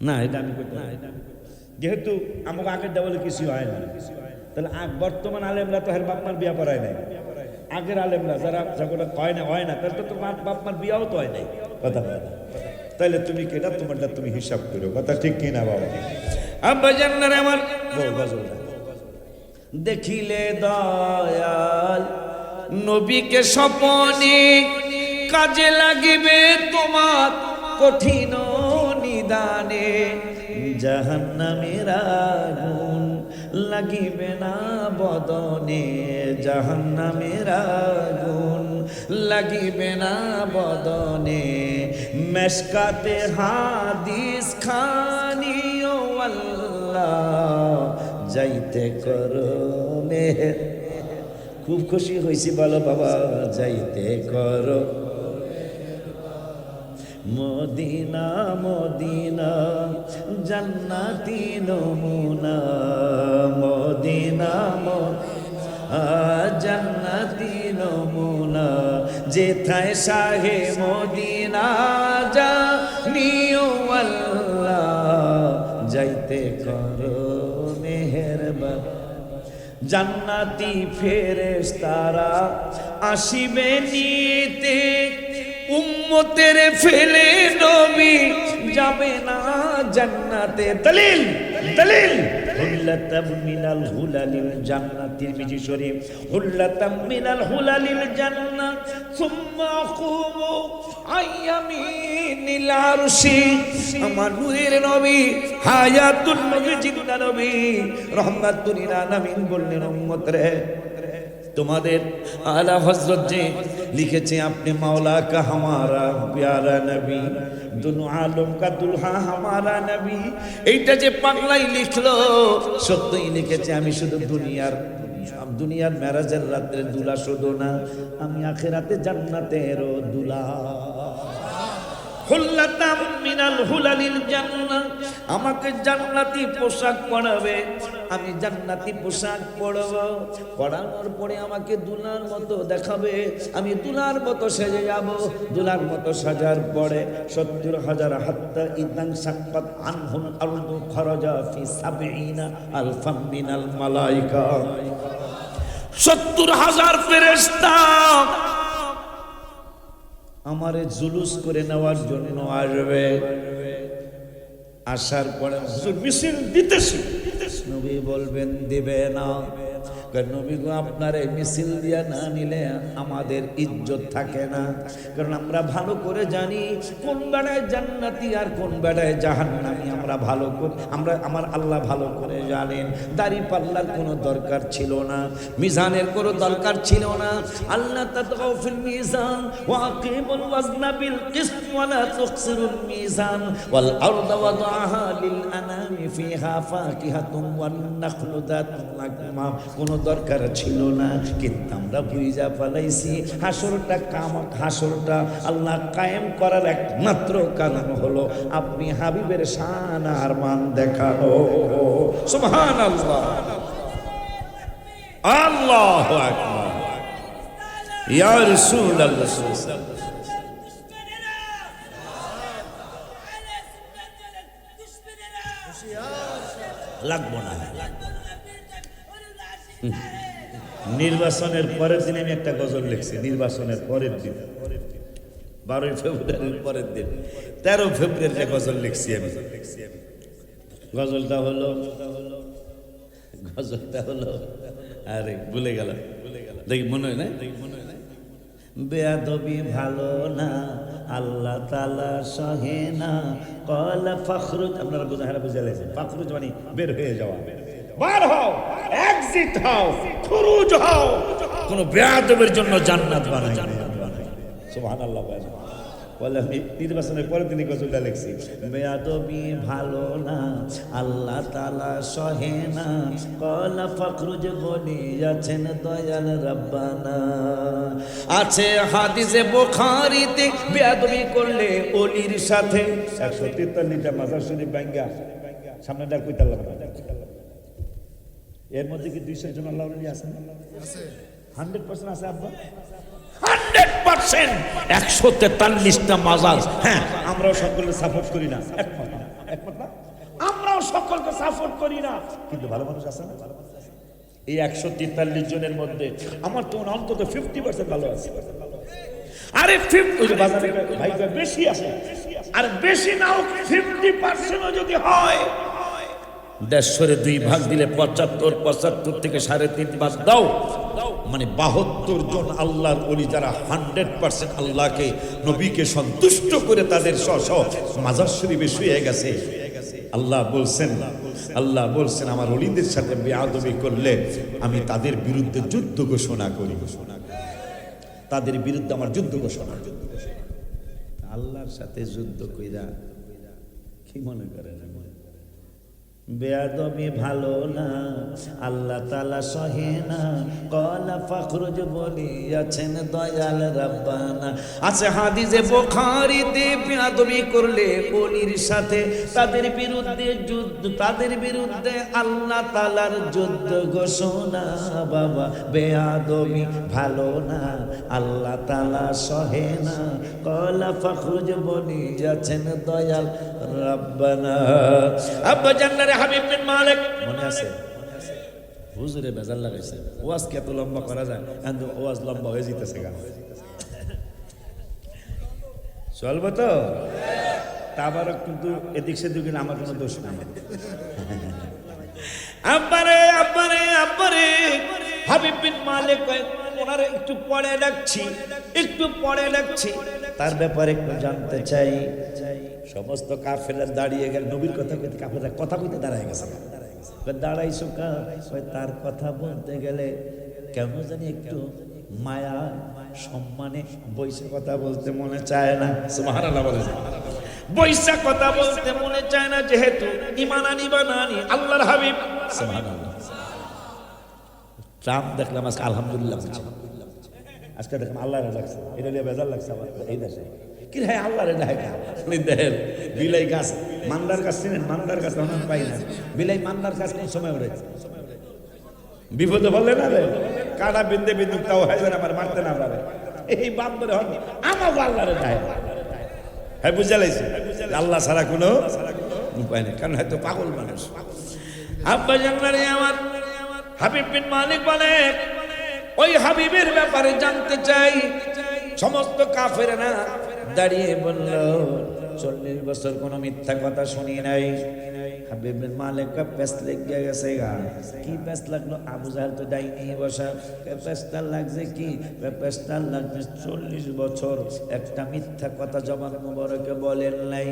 না এটা আমি করতে না, যেহেতু আমাকে আগের দেওয়ালে কিছু হয় না। তাহলে বর্তমান আলেমরা তো হের বাপমার বিয়া পড়ায় নাই, আগের আলেমরা যারা যখন হয় না তাহলে তো তোমার বাপমার বিয়াও তো হয় নাই। কথা বলে তাইলে তুমি কেটা তোমারটা তুমি হিসাব করো, কথা ঠিক কিনা বাবা? আব্বা জান্নারে আমার গজলটা দেখিলে দয়াল নবীকে স্বপনে কাজে লাগিবে তোমার কঠিন নিদানে, জাহান্নামের আগুন লাগিবে না বদনে, জাহান্নামের আগুন লাগিবে না বদনে, মেশকাতে হাদিস খানিও আল্লাহ যাইতে করো মেহের। খুব খুশি হয়েছি বলো বাবা, যাইতে করো মদিনা মদিনা জান্নাতি নমুনা, মদিনা জান্নাতি নমুনা, যেথায় শাহে মদিনা জানিও আল্লাহ যাইতে করো মেহেরবান। জান্নাতি ফেরেশতারা আসিবে নিতে, উম্মতের ফেলে নবী যাবে না জান্নাতে। দলিল দলিল হুল্লাতাম মিনাল হুলালিল জান্নাত, তিরমিজি শরীফ, হুল্লাতাম মিনাল হুলালিল জান্নাত সুম্মা কুমু আইয়ামিনিল আরশি। আমার নূরের নবী হায়াতুন নবী জিন্দা নবী রহমাতুল লিল আলামিন বললেন, উম্মত রে তোমাদের আলা হযরত যে লিখেছে আপনি মাওলা কা হামারা প্যারা নবী, দুনো আলম কা দুলহা হামারা নবী, এইটা যে পাগলাই লিখলো সত্যই লিখেছে। আমি শুধু দুনিয়ার মেরাজের রাত্রে দুলা শুধু না, আমি আখিরাতে জান্নাতেরও দুলা। হুল্লাতাম মিনাল হুলালিল জান্নাহ, আমাকে জান্নাতি পোশাক পরাবে, আমি জান্নাতি পোশাক পরব, পরানোর পরে আমাকে দুলার মতো দেখাবে, আমি দুলার মতো সেজে যাব। দুলার মতো সাজার পরে ৭০,০০০ হাত্তা ইদান সাক্কাত আনহুল আরদু খরাজা ফি ৭০ আলফাম মিনাল মালাইকা। ৭০,০০০ ফেরেশতা আমারে জুলুস করে নেওয়ার জন্য আসবে। আসার পরে হুজুর মিছিল দিতেছি, নবী বলবেন দিবে না। নবী গো আপনার এই মিছিল দিয়া না নিলে আমাদের ইজ্জত থাকে না, কারণ আমরা ভালো করে জানি কোন বেড়ায় জান্নাতি আর কোন বেড়ায় জাহান্নামী। আমরা ভালো করে আমার আল্লাহ ভালো করে জানেন। দাড়ি পাল্লার কোনো দরকার ছিল না, মিজানের কোনো দরকার ছিল না। আল্লাহ তাতগাউ ফিল মিজান ওয়া আকিমুল ওয়াজনা বিল কিসত ওয়া লা তুখসিরুল মিজান ওয়াল আরদা ওয়াদাহা লিল আনামি ফিহা ফাকিহাতুন ওয়ান নাখলু যাতুল আকমাম। কোনো দরকার ছিল না, কিন্তু আমরা বুঝা ফেলাইছি হাসরটা আল্লাহ কায়েম করার একমাত্র কারণ হলো আপনি হাবিবের শান আর মান দেখানো। সুবহানাল্লাহ, আল্লাহু আকবার, ইয়া রাসূলুল্লাহ। লাগবো না। নির্বাচনের পরের দিন আমি একটা গজল লিখছি, নির্বাচনের পরের দিন 12 ফেব্রুয়ারির পরের দিন 13 ফেব্রুয়ারিতে গজল লিখছি আমি। গজলটা হলো আরে ভুলে গেলাম, দেখি মনে হয় না, বেয়াদবি ভালো না আল্লাহ তাআলা সহে না, কলা ফখরুজ। আপনারা বুঝে লেছেন, ফখরুজ মানে বের হয়ে যাওয়া, বার হও, এক্সিট হও, খুরুজ হও। কোন বেয়াদবের জন্য জান্নাত বানাই। সুবহানাল্লাহ। বলে আমি নির্বাচনের পরের দিনই গজলটা লিখছি, বেয়াদবি ভালো না আল্লাহ তাআলা সহে না, কলা ফখরুজ বলে যাচ্ছেন দয়াল রব্বানা। আছে হাদিসে বুখারীতে বেয়াদবি করলে ওলির সাথে 143টা মাজার শরীফ ভাঙ্গা সামনেটা কইতা লাগবে। এর মধ্যে কি 200 জন আল্লাহর ওলি আছেন? আছে, 100% আছে আব্বা, 100%। 143টা মাজার। হ্যাঁ, আমরাও সকলকে সাপোর্ট করি না, একমত না, আমরাও সকলকে সাপোর্ট করি না, কিন্তু ভালো মানুষ আছে না? এই 143 জনের মধ্যে আমার তো অন্তত 50% ভালো আছে। আরে 50 বাজারে ভাই বেশি আছে, আর বেশি নাও 50% যদি হয়, 150 2 ভাগ দিলে 75 থেকে 3.5 ভাগ দাও, মানে 72 জন আল্লাহর ওলি যারা 100% আল্লাহকে নবীকে সন্তুষ্ট করে তাদের মাজার শরীফে শুয়ে গেছে। আল্লাহ বলছেন আমার ওলিদের সাথে বেয়াদবি করলে আমি তাদের বিরুদ্ধে যুদ্ধ ঘোষণা করি, তাদের বিরুদ্ধে আমার যুদ্ধ ঘোষণা। আল্লাহর সাথে যুদ্ধ কইরা কি মনে করেন? বেয়াদবি ভালো না, আল্লাহ তাআলা সহে না। কলা ফখরুজ বলিয়াছেন দয়াল রাব্বানা। আছে হাদিসে বুখারীতে বেয়াদবি করলে ওলির সাথে তাদের বিরুদ্ধে যুদ্ধ, তাদের বিরুদ্ধে আল্লাহ তাআলার যুদ্ধ ঘোষণা। বাবা বেয়াদবি ভালো না, আল্লাহ তাআলা সহে না। কলা ফখরুজ বলিয়াছেন দয়াল রাব্বানা। আব্বা জান্নারে হাবিব বিন মালিক মনে আছে? হুজুরে বেজাল লাগাইছে, ওয়াজ কি এত লম্বা করা যায়? কিন্তু ওয়াজ লম্বা হয়ে যেতেছে গা, চলবে তো? তাবারক কিন্তু এদিক সেদিক আমার কোনো দোষ নাই। আব্বারে আব্বারে আব্বারে হাবিব বিন মালিক ওনারে একটু পরে ডাকছি, তার ব্যাপারে একটু জানতে চাই। সমস্ত কাফেররা দাঁড়িয়ে গেল, নবীর কথা কইতে কাফেররা কথা কইতে দাঁড়ায় গেছে। দাঁড়াইছো কা? তার কথা বলতে গেলে কেন জানি একটু মায়া সম্মানে বৈশা কথা বলতে মনে চায় না। সুবহানাল্লাহ বলেন, বৈশা কথা বলতে মনে চায় না, যেহেতু ঈমান আনি বানানি আল্লাহর হাবিব। সুবহানাল্লাহ। ট্রাম্প দেখলাম আজকে আলহামদুলিল্লাহ বলছে, আজকে দেখলাম আল্লাহরে লাগছে, এটা নিয়ে বেজার লাগছে আমার এই দেশে। কি রে আল্লাহরে ডাকে দেখেন, বিলাই গাছ মান্দার গাছ চিনেন? মান্দার গাছ আমরা পাই না, বিলাই মান্দার গাছ কোন সময় উঠে বিপদে বললে না রে, কাটা বিন্দে বিন্দু তাও হয় আমার মারতে না পারে। এই বান্দরে হন আমার আল্লাহরে ডাকে। হ্যাঁ বুঝা লাগছে, আল্লাহ ছাড়া কোনো উপায় নেই, কারণ হয়তো পাগল মানুষ। আব্বা জান্নারে আমার হাবিব বিন মালিক বলে, ওই হাবিবের ব্যাপারে জানতে চাই। সমস্ত কাফেররা দাঁড়িয়ে বলল, 40 বছর কোনো মিথ্যা কথা শুনি নাই। হাবিব বিন মালিক পেস লেগে গেছে গা। কি পেস লাগলো? আবু জাহেল তো ডাইনি বসা। পেসটা লাগছে কি? পেসটা লাগছে 40 বছর একটা মিথ্যা কথা জবান মুবারকে বলেন নাই।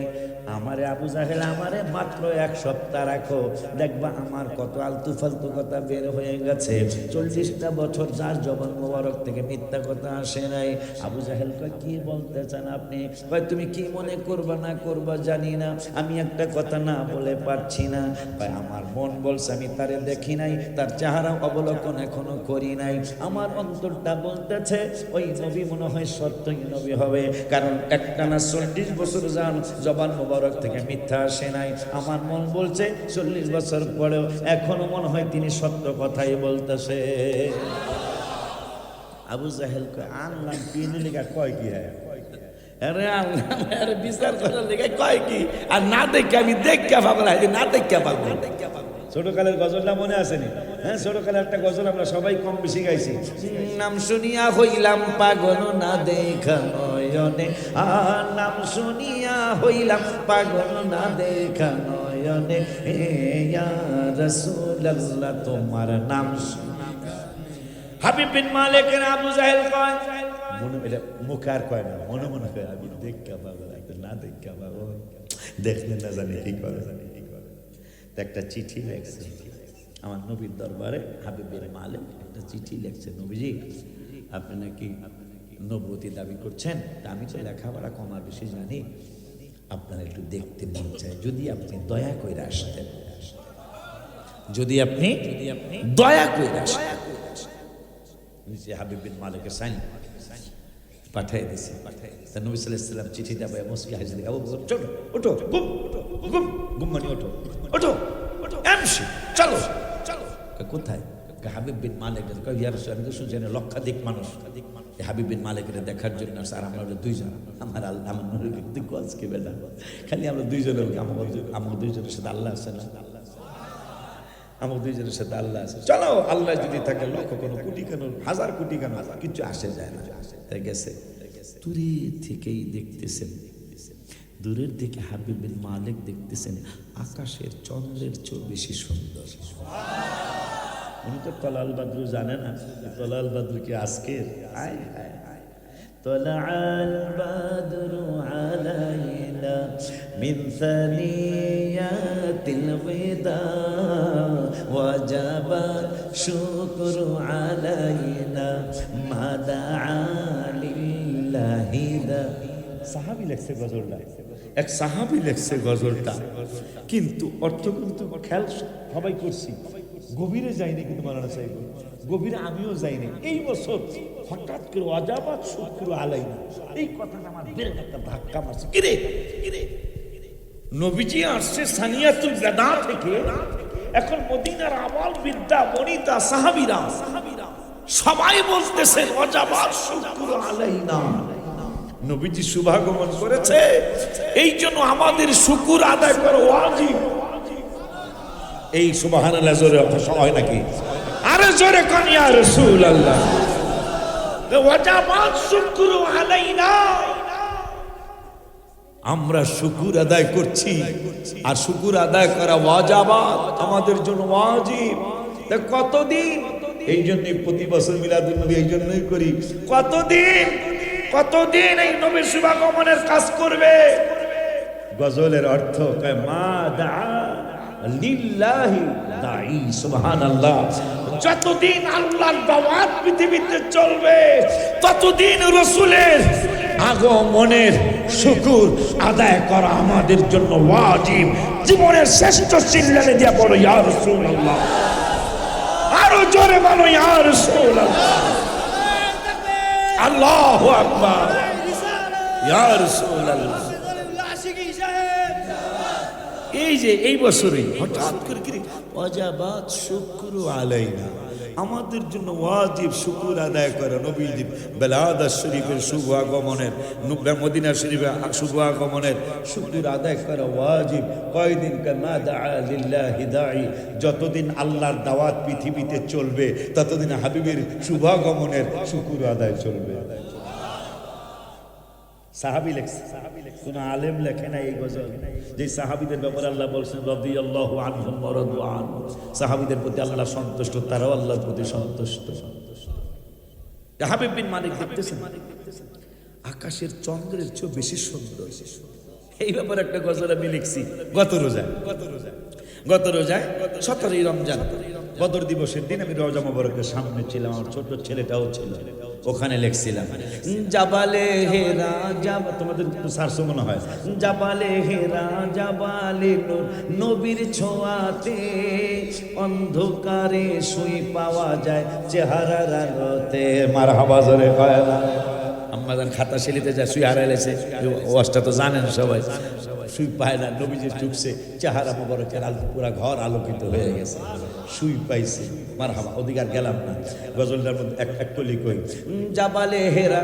আমারে আবু জাহেল আমারে মাত্র 1 সপ্তাহ রাখো, দেখবা আমার কত আলতু ফালতু কথা বের হয়ে গেছে। 40টা বছর যার জবান মুবারক থেকে মিথ্যা কথা আসে নাই। আবু জাহেল কয়, কি বলতে চান আপনি? কয়, তুমি কি মনে করবা না করবা জানি না, আমি একটা কথা না বলে পারছি না। কয়, আমার মন বলছে, আমি তারে দেখি নাই, তার চেহারা অবলোকন এখনো করি নাই। আমার অন্তরটা বলতেছে ওই নবী মনে হয় সত্যই নবী হবে, কারণ একটানা 40 বছর যান জবান মোবারক থেকে মিথ্যা আসে নাই। আমার মন বলছে 40 বছর পরেও এখনো মনে হয় তিনি সত্য কথাই বলতেছে। আবু জাহেল কয়, আনলাম পিনে লেখা কয় কি? আরে আনলাম আরে বিচার করার লেখা কয় কি? আর না দেখে আমি দেখে পাগল, না দেখে পাগল। ছোটকালের গজলটা মনে আসেনি? হ্যাঁ, ছোটকালের একটা গজল আমরা সবাই কম বেশি গাইছি। নাম শুনিয়া হইলাম পাগল না দেখা নয়নে, নাম শুনিয়া হইলাম পাগল না দেখা নয়নে, ইয়া রাসূলুল্লাহ তোমার নাম। হাবিব বিন মালিকের আবু জাহেল কয়, মনে এটা মুখে আর কয় না, মনে মনে কয় আমি দেখা পাগল, না দেখা পাগল, দেখলে না জানি কি করে। একটা চিঠি লেখছে আমার নবীর দরবারে। হাবিব বিন মালিক একটা চিঠি লেখছে, নবীজি আপনি নাকি নবুয়তি দাবি করছেন, তা আমি তো লেখাপড়া কম আর বেশি জানি, আপনার একটু দেখতে মন চায়, যদি আপনি দয়া করে আসতেন, যদি আপনি দয়া করে আসতেন। হাবিব বিন মালিকের সাইন পাঠিয়ে দিয়েছে। নবী সাল্লাল্লাহু আলাইহি ওয়াসাল্লাম চিঠিটা পায় মুস্কি হাসি দিয়ে, চলো ওঠো, গুম গুম গুম মানে ওঠো ওঠো এমসি চলো চলো। কোথায়? হাবিব বিন মালিক। ইয়া রাসূলুল্লাহ, আমি তো শুনছি লক্ষাধিক মানুষ হাবিব বিন মালিকের দেখার জন্য। আর আমরা 2জন, আমার আল্লাহ আমার নবীকে দেখো আজকে বেলা, খালি আমরা 2জন, আমার 2জনের সাথে আল্লাহ আছে না? আমার দুইজনের সাথে আল্লাহ আছে, চলো আল্লাহ যদি থাকে লক্ষ কেন কোটি কেন হাজার কোটি কেন কিছু আসে যায় না। তাই গেছে দূরে থেকেই দেখতেছেন, দূরের দিকে হাবিব বিন মালিক দেখতেছেন আকাশের চন্দ্রের চেয়ে বেশি সুন্দর। উনি তো তলাল বাদরু জানে না, তলাল বাদরু কি আজকের? আয় হায় হায়, তলাল বাদরু আলাইনা মিন সানিয়াতিল বিদা ওয়াজাবা শুকরু আলাইনা মা দাআ লিল্লাহি দা। সাহাবী লেখছে গজলটা, এক সাহাবী লেখছে গজলটা, কিন্তু অর্থ কিন্তু খেয়াল সবাই করছি, গভীরে যায়নি কিন্তু মারানা সাহেব, গভীরে আমিও যাইনি। এই বছর হঠাৎ করে ওয়াজাবাত শুকরু আলাইনা, এই কথাটা আমার বিরাট একটা ধাক্কা মারছে। কিরে কিরে, নবীজি আসছে সানিয়াতুল বিদা থেকে, এখন মদিনার আওয়াল বিদ্যা বনিতা সাহাবীরা সবাই বলতেছেন ওয়াজাবাত শুকরু আলাইনা, নবীজি শুভাগমন করেছে, এই জন্য আমাদের শুকুর আদায় করা ওয়াজিব। এই সুবহানাল্লাহ জোরে হয় নাকি? আরে জোরে কোন ইয়া রাসূলুল্লাহ, ওয়াজাবাত শুকরু আলাইনা, আমরা শুকুর আদায় করছি, আর শুকুর আদায় করা ওয়াজাবাত আমাদের জন্য ওয়াজিব। কতদিন এই জন্যই প্রতি বছর মিলাদুন নবী এই জন্যই করি, কতদিন কতদিন এই নবীর শুভাগমনের কাজ করবে। গজলের অর্থ কয় মা দা লিল্লাহি দাঈ, সুবহানাল্লাহ, যতদিন আল্লাহর দাওয়াত পৃথিবীতে চলবে ততদিন রাসূলের আগমনের শুকর আদায় করা আমাদের জন্য ওয়াজিব। জীবনের শ্রেষ্ঠ চিল্লানে দিয়া বলো ইয়া রাসূলুল্লাহ, আরো জোরে বলো ইয়া রাসূলুল্লাহ, আল্লাহু আকবার, ইয়া রাসূলুল্লাহ। এই যে এই বছরে হঠাৎ করে কি ওয়াজাবাত শুকরু আলাইনা, আমাদের জন্য ওয়াজিব শুকর আদায় করা, নবীজির বেলাদা শরীফের শুভ আগমনের, মদিনা শরীফের শুভ আগমনের শুকর আদায় করা ওয়াজিব। কয়দিন কামা দাআ লিল্লাহি দাঈ, যতদিন আল্লাহর দাওয়াত পৃথিবীতে চলবে ততদিন হাবিবের শুভাগমনের শুকর আদায় চলবে। সাহাবী লেখছে, কোন আলেম লেখে না এই গজল। যে সাহাবীদের ব্যাপারে আল্লাহ বলছেন রাদিয়াল্লাহু আনহুম ওয়া রাদু আনহু, সাহাবীদের প্রতি আল্লাহ সন্তুষ্ট, তারাও আল্লাহর প্রতি সন্তুষ্ট। হাবিব বিন মালিক দেখতেছেন আকাশের চন্দ্রের চেয়ে বেশি সুন্দর। এই ব্যাপারে একটা গজল আমি লিখছি গত রোজায় 17ই রমজান বদর দিবসের দিন আমি রওজা মোবারকের সামনে ছিলাম, আমার ছোট ছেলেটাও ছিল, ওখানে লিখছিলাম জাবালে হেরা যাব, তোমাদের সারসো মনে হয়, জাবালে হেরা জাবালে নূর, নবীর ছোঁয়াতে অন্ধকারে শুই পাওয়া যায় চেহারার আলোতে। মারহাবা জোরে কয় না। আম্মাজান খাতা শিলিতে যায়, শুই হারাইলেছে, ওয়াজটা তো জানেন সবাই, শুই পায় না, নবীজির চুকছে চেহারা মোবারকের আলো, পুরা ঘর আলোকিত হয়ে গেছে, শুই পাইছে। মারহাবা, অধিকার গেলাম না। গজলটার মধ্যে এক কলি কই, জাবালে হেরা,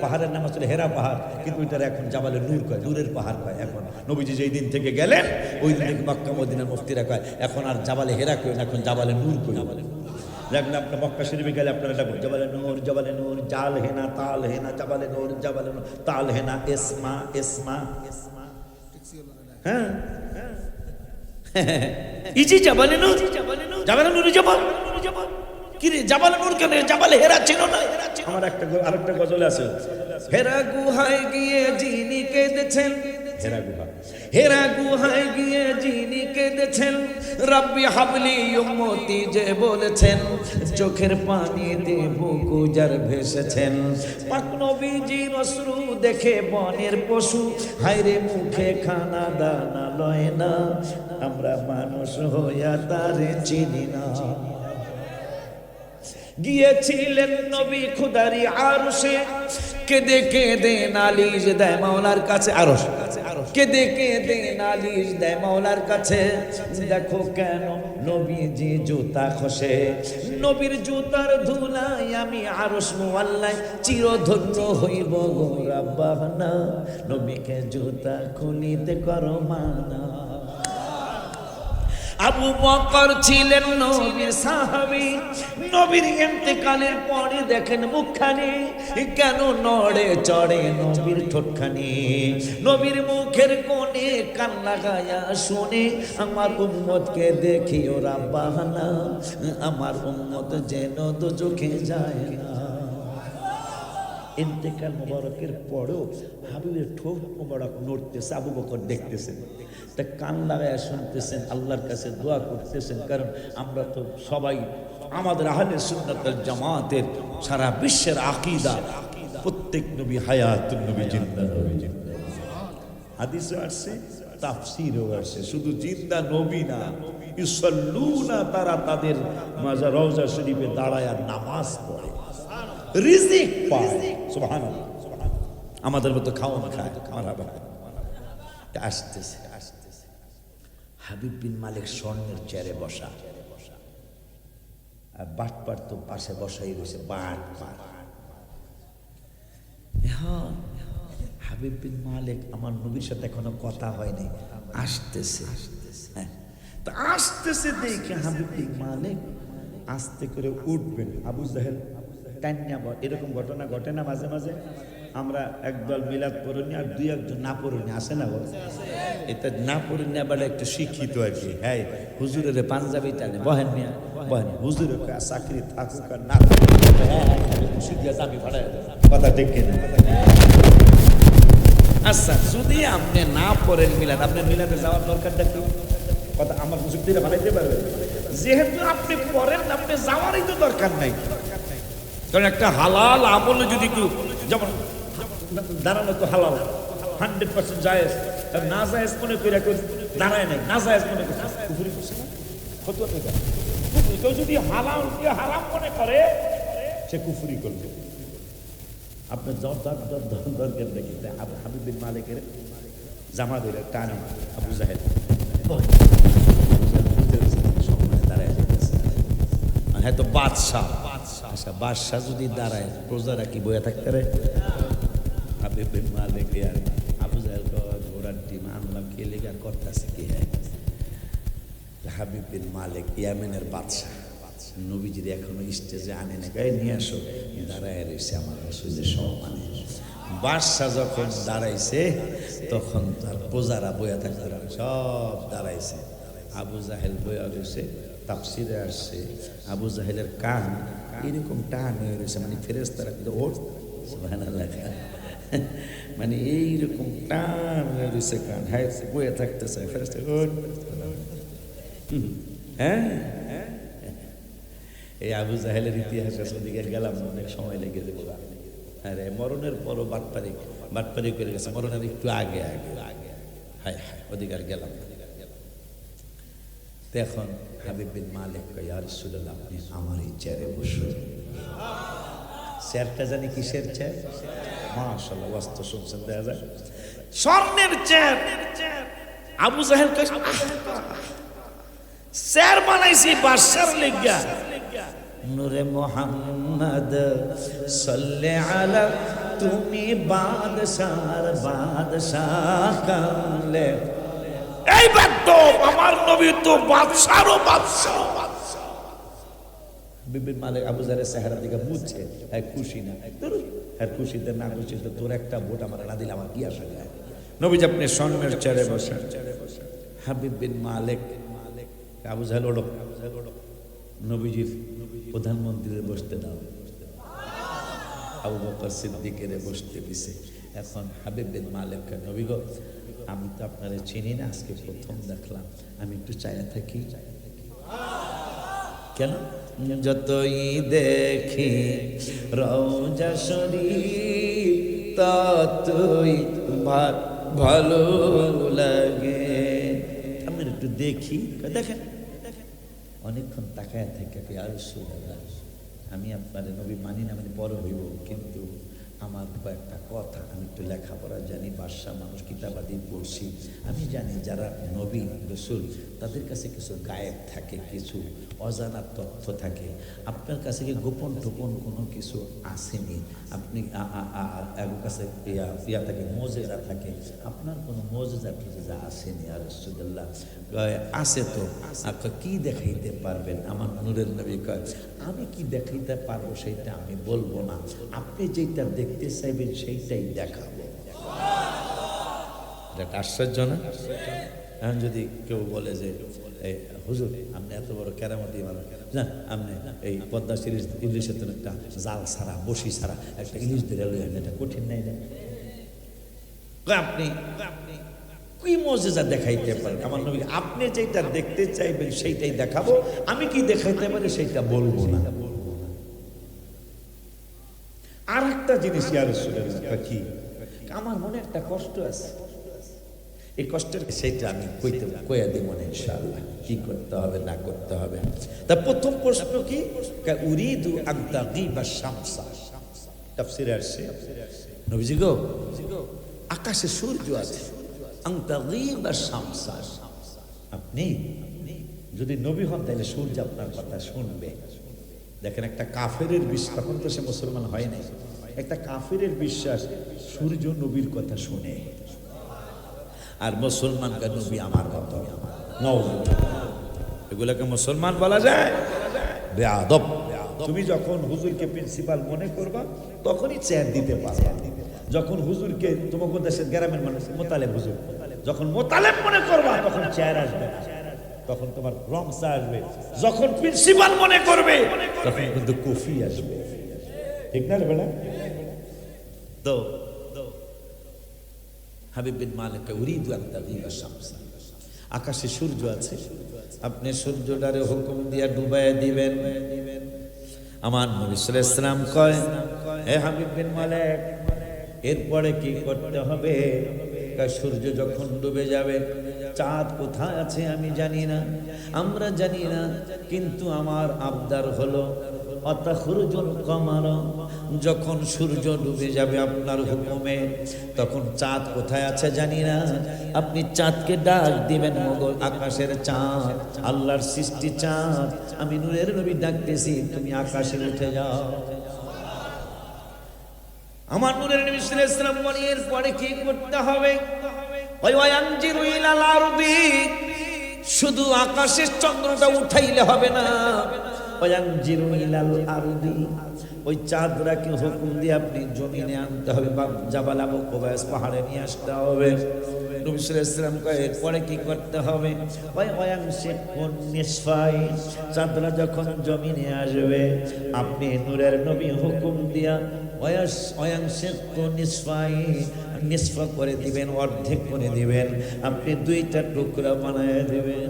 পাহাড়ের নাম আসলে হেরা পাহাড়, কিন্তু ওইটার এখন জাবালে নূর কয়, নূরের পাহাড় কয়। এখন নবীজি যেই দিন থেকে গেলেন ওই দিন থেকে মক্কা মদিনার মুফতিরা কয় এখন আর জাবালে হেরা কই না, এখন জাবালে নূর কই। দেখলাম আপনার মক্কা শরীফে গেলে আপনারা ডাকুন জাবালে নূর, জাল হেনা তাল হেনা, জাবালে নূর তাল হেনা, ইসমা ইসমা, হ্যাঁ ইজি জাবালে নূর, জাবালে নূর, জাবাল কি রে, জাবালে নূর কেন, জাবালে হেরা ছিল না? আমার আরেকটা গজল আছে, হেরা গুহায় গিয়ে যিনি কেঁদেছেন, হেরা গুহায় গিয়ে যিনি কেঁদেছেন, রাব্বি হাবলি উম্মতি যে বলেছেন, চোখের পানি দিয়ে বুকু যার ভেসেছেন, পাক নবীজির অশ্রু দেখে বনের পশু হায়রে মুখে খানা দানা লয় না, আমরা মানুষ হইয়া তারে চিনি না। গিয়েছিলেন নবী খুদারি আরশে, কেঁদে কেঁদে নালিশ দেয় মাওলার কাছে, আরশ কেঁদে কেঁদে নালিশ দেয় মাওলার কাছে, দেখো কেন নবীজি জুতা খসে, নবীর জুতার ধুলাই আমি আরশ মুআল্লায় চিরধন্য হইব গো রাব্বানা, নবীকে জুতা খুলিতে করো মানা। আবু বকর ছিলেন নবীর সাহাবী, নবীর ইন্তেকালের পরে দেখেন মুখখানি কেন নড়ে চড়ে নবীর ঠোঁটখানি, নবীর মুখের কোণে কান লাগায়া শুনে আমার উম্মতকে দেখি ওরা বাহানা, আমার উম্মত যেন দুজখে যায় না। ইন্তেকাল মোবারকের পরেও হাবিবের ঠোঁট মোবারক নড়তেছে, আবু বকর দেখতেছেন, তা কান লাগায় শুনতেছেন, আল্লাহর কাছে দোয়া করতেছেন। কারণ আমরা তো সবাই আমাদের আহলে সুন্নাত ওয়াল জামাতের সারা বিশ্বের আকীদা, প্রত্যেক নবী হায়াতুন নবী জিন্দা নবী। হাদিসে আসছে, তাফসীরেও আসছে, শুধু জিন্দা নবী না, ইউসাল্লুনা, তারা তাদের মাজার রওজা শরীফে দাঁড়ায় আর নামাজ পড়ে, রিজিক পায়। সুবহানাল্লাহ। আমাদের মতো খাওয়া খায়, মারহাবা। আসতেছে হাবিব বিন মালিক স্বর্ণের চেয়ারে বসা, আর বাটপার তো পাশে বসাই রয়েছে, বাটপার। হাবিব বিন মালিক, আমার নবীর সাথে এখনো কথা হয়নি, আসতেছে। হ্যাঁ, তা আসতেছে দেখে হাবিব বিন মালিক আস্তে করে উঠবেন। আবু জাহেল টান্না, এরকম ঘটনা ঘটে না মাঝে মাঝে? আমরা একদল মিলাদ পড়নি আর দুই একজন না পড়নি, আসে না? বল, এটা না পড়নি আবার একটু শিক্ষিত আর কি। হ্যাঁ, হুজুরের পাঞ্জাবি টানে, বহেন মিয়া বহেন, হুজুরের চাকরি থাকুক আর না থাকুক, কথা ঠিক কিনা? আচ্ছা, যদি আপনি না পড়েন মিলাদ, আপনার মিলাদে যাওয়ার দরকারটা কি? কথা আমার হুজুর দিয়ে বানাইতে পারবে? যেহেতু আপনি পড়েন, আপনি যাওয়ারই তো দরকার নাই। কারণ একটা হালাল আমলে যদি কেউ, যেমন দাঁড়ানো তো হালাল 100% জায়েজ, আর না জায়েজ মনে করে দাঁড়ায় নাই, না জায়েজ মনে করছে কুফরি করছে না, ফতোয়া দেয়। কেউ যদি হালালকে হারাম মনে করে, সে কুফরি করবে। আপনার দরকার দেখি হাবিব বিন মালিকের জামা ধরে টানে আবু জাহেল দাঁড়ায় যেতেছে। হ্যাঁ, তো বাদশাহ, আচ্ছা বাদশাহ যদি দাঁড়ায়, প্রজারা কি বয়ে থাকতে পারে? হাবিব বিন মালিক আর আবু জাহেল ঘোড়ার টিম আনলাম, কে লেগে করতেছে কি? হাবিব বিন মালিক ইয়ামেনের বাদশাহ, নবীজির এখনো স্টেজে আনে না, গায়ে নিয়ে আসো, দাঁড়ায় রয়েছে আমার রাসূলের সম্মানে। বাদশাহ যখন দাঁড়াইছে, তখন তার প্রজারা বয়া থাকতে সব দাঁড়াইছে, আবু জাহেল বয়া রয়েছে। তাফসীরে আসছে, আবু জাহেলের কান এরকম টান হয়ে রয়েছে, মানে ফেরেশতারা কিন্তু ওর সুবহানাল্লাহ, মানে এইরকম টান হয়ে রয়েছে কান, হ্যাঁ বয়ে থাকতেছে ফেরেশতা। হ্যাঁ, এই আবু জাহেলের ইতিহাস ওদিকে গেলাম, অনেক সময় লেগে যাবো। আরে মরণের পরও বাটপারি করে গেছে, মরণের একটু আগে আগে আগে, হায় হায়, ওদিকে আর গেলাম। এখন হাবিব বিন মালিক কয়, ইয়া রাসূলুল্লাহ, আপনি আমার এই চেয়ারে বসুন। চেয়ারটা জানি কিসের চেয়ার? মাশাআল্লাহ, ওয়াস্ত শুনছেন, দেখা যায় স্বর্ণের চেয়ার। আবু জাহেল কয়, চেয়ার বানাইছি বাদশার লিগা। নূরে মুহাম্মদ সাল্লি আলা, তুমি বাদশার বাদশাহ কামলে। এই তো আমার নবী তো বাদশারও বাদশাহ। বিবির মালিক আবু জাহেলের চেহারা দিকে বুঝছে, হ্যাঁ খুশি না, হ্যাঁ খুশিতে না খুশিতে তোর একটা ভোট আমার না দিলে আমার কি আসে যায়? নবীজি আপনি স্বর্ণের চেয়ারে বসেন। হাবিব বিন মালিক, আবু জাহেল ওড়ো, নবীজির প্রধানমন্ত্রীর বসতে দাও। আবু বকর সিদ্দিকের বসতে দিছে। এখন হাবিব বিন মালিক, নবী গো, আমি তো আপনারে চিনি না, আজকে প্রথম দেখলাম, আমি একটু চায়া থাকি। কেন? যতই দেখি রওজা শরীফ, ততই ভালো লাগে। আমি একটু দেখি। দেখেন, অনেকক্ষণ তাকায় থেকে, ইয়া রাসূলুল্লাহ, আমি আপনার নবী মানি না, আমি বড় হইব, কিন্তু আমার কয়েকটা কথা, আমি একটু লেখাপড়া জানি, বাদশা মানুষ, কিতাবাদি পড়ছি, আমি জানি যারা নবী রসুল তাদের কাছে কিছু গায়েব থাকে, কিছু অজানা তথ্য থাকে। আপনার কাছে কি গোপন টোপন কোনো কিছু আসেনি? আপনি এর কাছে ইয়া থাকে, মোজেজা থাকে, আপনার কোনো মোজেজা টোজেজা আসেনি? আর রাসূলুল্লাহ আছে তো, কি দেখাইতে পারবেন? আমার নূরের নবী কয়, আমি কি দেখাইতে পারবো সেইটা আমি বলবো না, আপনি যেটা দেখতে চাইবেন সেইটাই দেখাবো। এটা আশ্চর্য না? এখন যদি কেউ বলে যে হুজুর আপনি এত বড় কেরামতি মানুষ, না আপনি এই পদ্মা সিরিজ ইলিশের তো একটা জাল ছাড়া, বসি ছাড়া একটা ইলিশ ধরে লইলেন, এটা কঠিন নাই না? আপনি কি মজেজা দেখাইতে পারেন? আমার নবী, আপনি যেটা দেখতে চাইবেন সেইটাই দেখাবো, আমি কি দেখাইতে পারি সেইটা বলবো না। আর একটা জিনিস ইয়া রাসূলুল্লাহ, কি আমার মনে একটা কষ্ট আছে, এই কষ্টের সেইটা আমি কইয়া দিব না ইনশাআল্লাহ, কি করতে হবে না করতে হবে। তা প্রথম প্রশ্ন কি? উরিদু আন তাগিবা শামসা। তাফসীরে আসছে, নবীজি গো, আকাশে সূর্য আছে, আন তাগিবা শামসা, আপনি যদি নবী হন তাহলে সূর্য আপনার কথা শুনবে। দেখেন, একটা কাফেরের বিশ্বাস, তখন তো সে মুসলমান হয় নাই, একটা কাফেরের বিশ্বাস সূর্য নবীর কথা শুনে, আর মুসলমানকে নবী আমার কথা। এগুলোকে মুসলমান বলা যায়? বেয়াদব। তুমি যখন হুজুরকে প্রিন্সিপাল মনে করবা তখনই চেয়ার দিতে পারবা। যখন হুজুরকে তোমাকে দেশের গ্রামের মানুষ মোতালেব হুজুর, যখন মোতালেব মনে করবা তখন চেয়ার আসবে, তখন তোমার রমসা আসবে। যখন প্রিন্সিপাল মনে করবে তখন কিন্তু কফি আসবে, ঠিক না বেটা? তো হাবিব বিন মালিক উরিদু আন তাগিবা শামসা, আকাশে সূর্য আছে, আপনি সূর্যটারে হুকুম দিয়া ডুবাইয়া দিবেন। আমার নবী সাল্লাল্লাহু আলাইহি ওয়াসাল্লাম কয়, হে হাবিব বিন মালিক, এরপরে কি করতে হবে? সূর্য যখন ডুবে যাবে, চাঁদ কোথায় আছে আমি জানি না, আমরা জানি না, কিন্তু আমার আবদার হলো অতাখরুজুল কমার, যখন সূর্য ডুবে যাবে আপনার হুকুমে, তখন চাঁদ কোথায় আছে জানি না, আপনি চাঁদকে ডাক দিবেন, মগল আকাশের চাঁদ, আল্লাহর সৃষ্টি চাঁদ, আমি নূরের নবী ডাকতেছি, তুমি আকাশে উঠে যাও। আমার নূরের নবী সাল্লাল্লাহু আলাইহি ওয়াসাল্লাম বলেন, এরপরে কি করতে হবে? ওয়ায়ানজিরু ইলাল আরদি, শুধু আকাশের চন্দ্রটা উঠাইলে হবে না, ওয়ায়ানজিরু ইলাল আরদি, ওই চাঁদটাকে হুকুম দিয়ে আপনি জমিনে আনতে হবে, বা জাবাল আবু কুবাইস পাহাড়ে নিয়ে আসতে হবে। নবী সাল্লাল্লাহু আলাইহি ওয়াসাল্লাম কয়, এরপরে কি করতে হবে? ওয়ায়ানশিকুন নিসফাই, চাঁদটা যখন জমিনে আসবে, আপনি নূরের নবী হুকুম দিয়া নিসফ করে দিবেন, অর্ধেক করে দিবেন, আপনি দুইটা টুকরা বানায় দিবেন।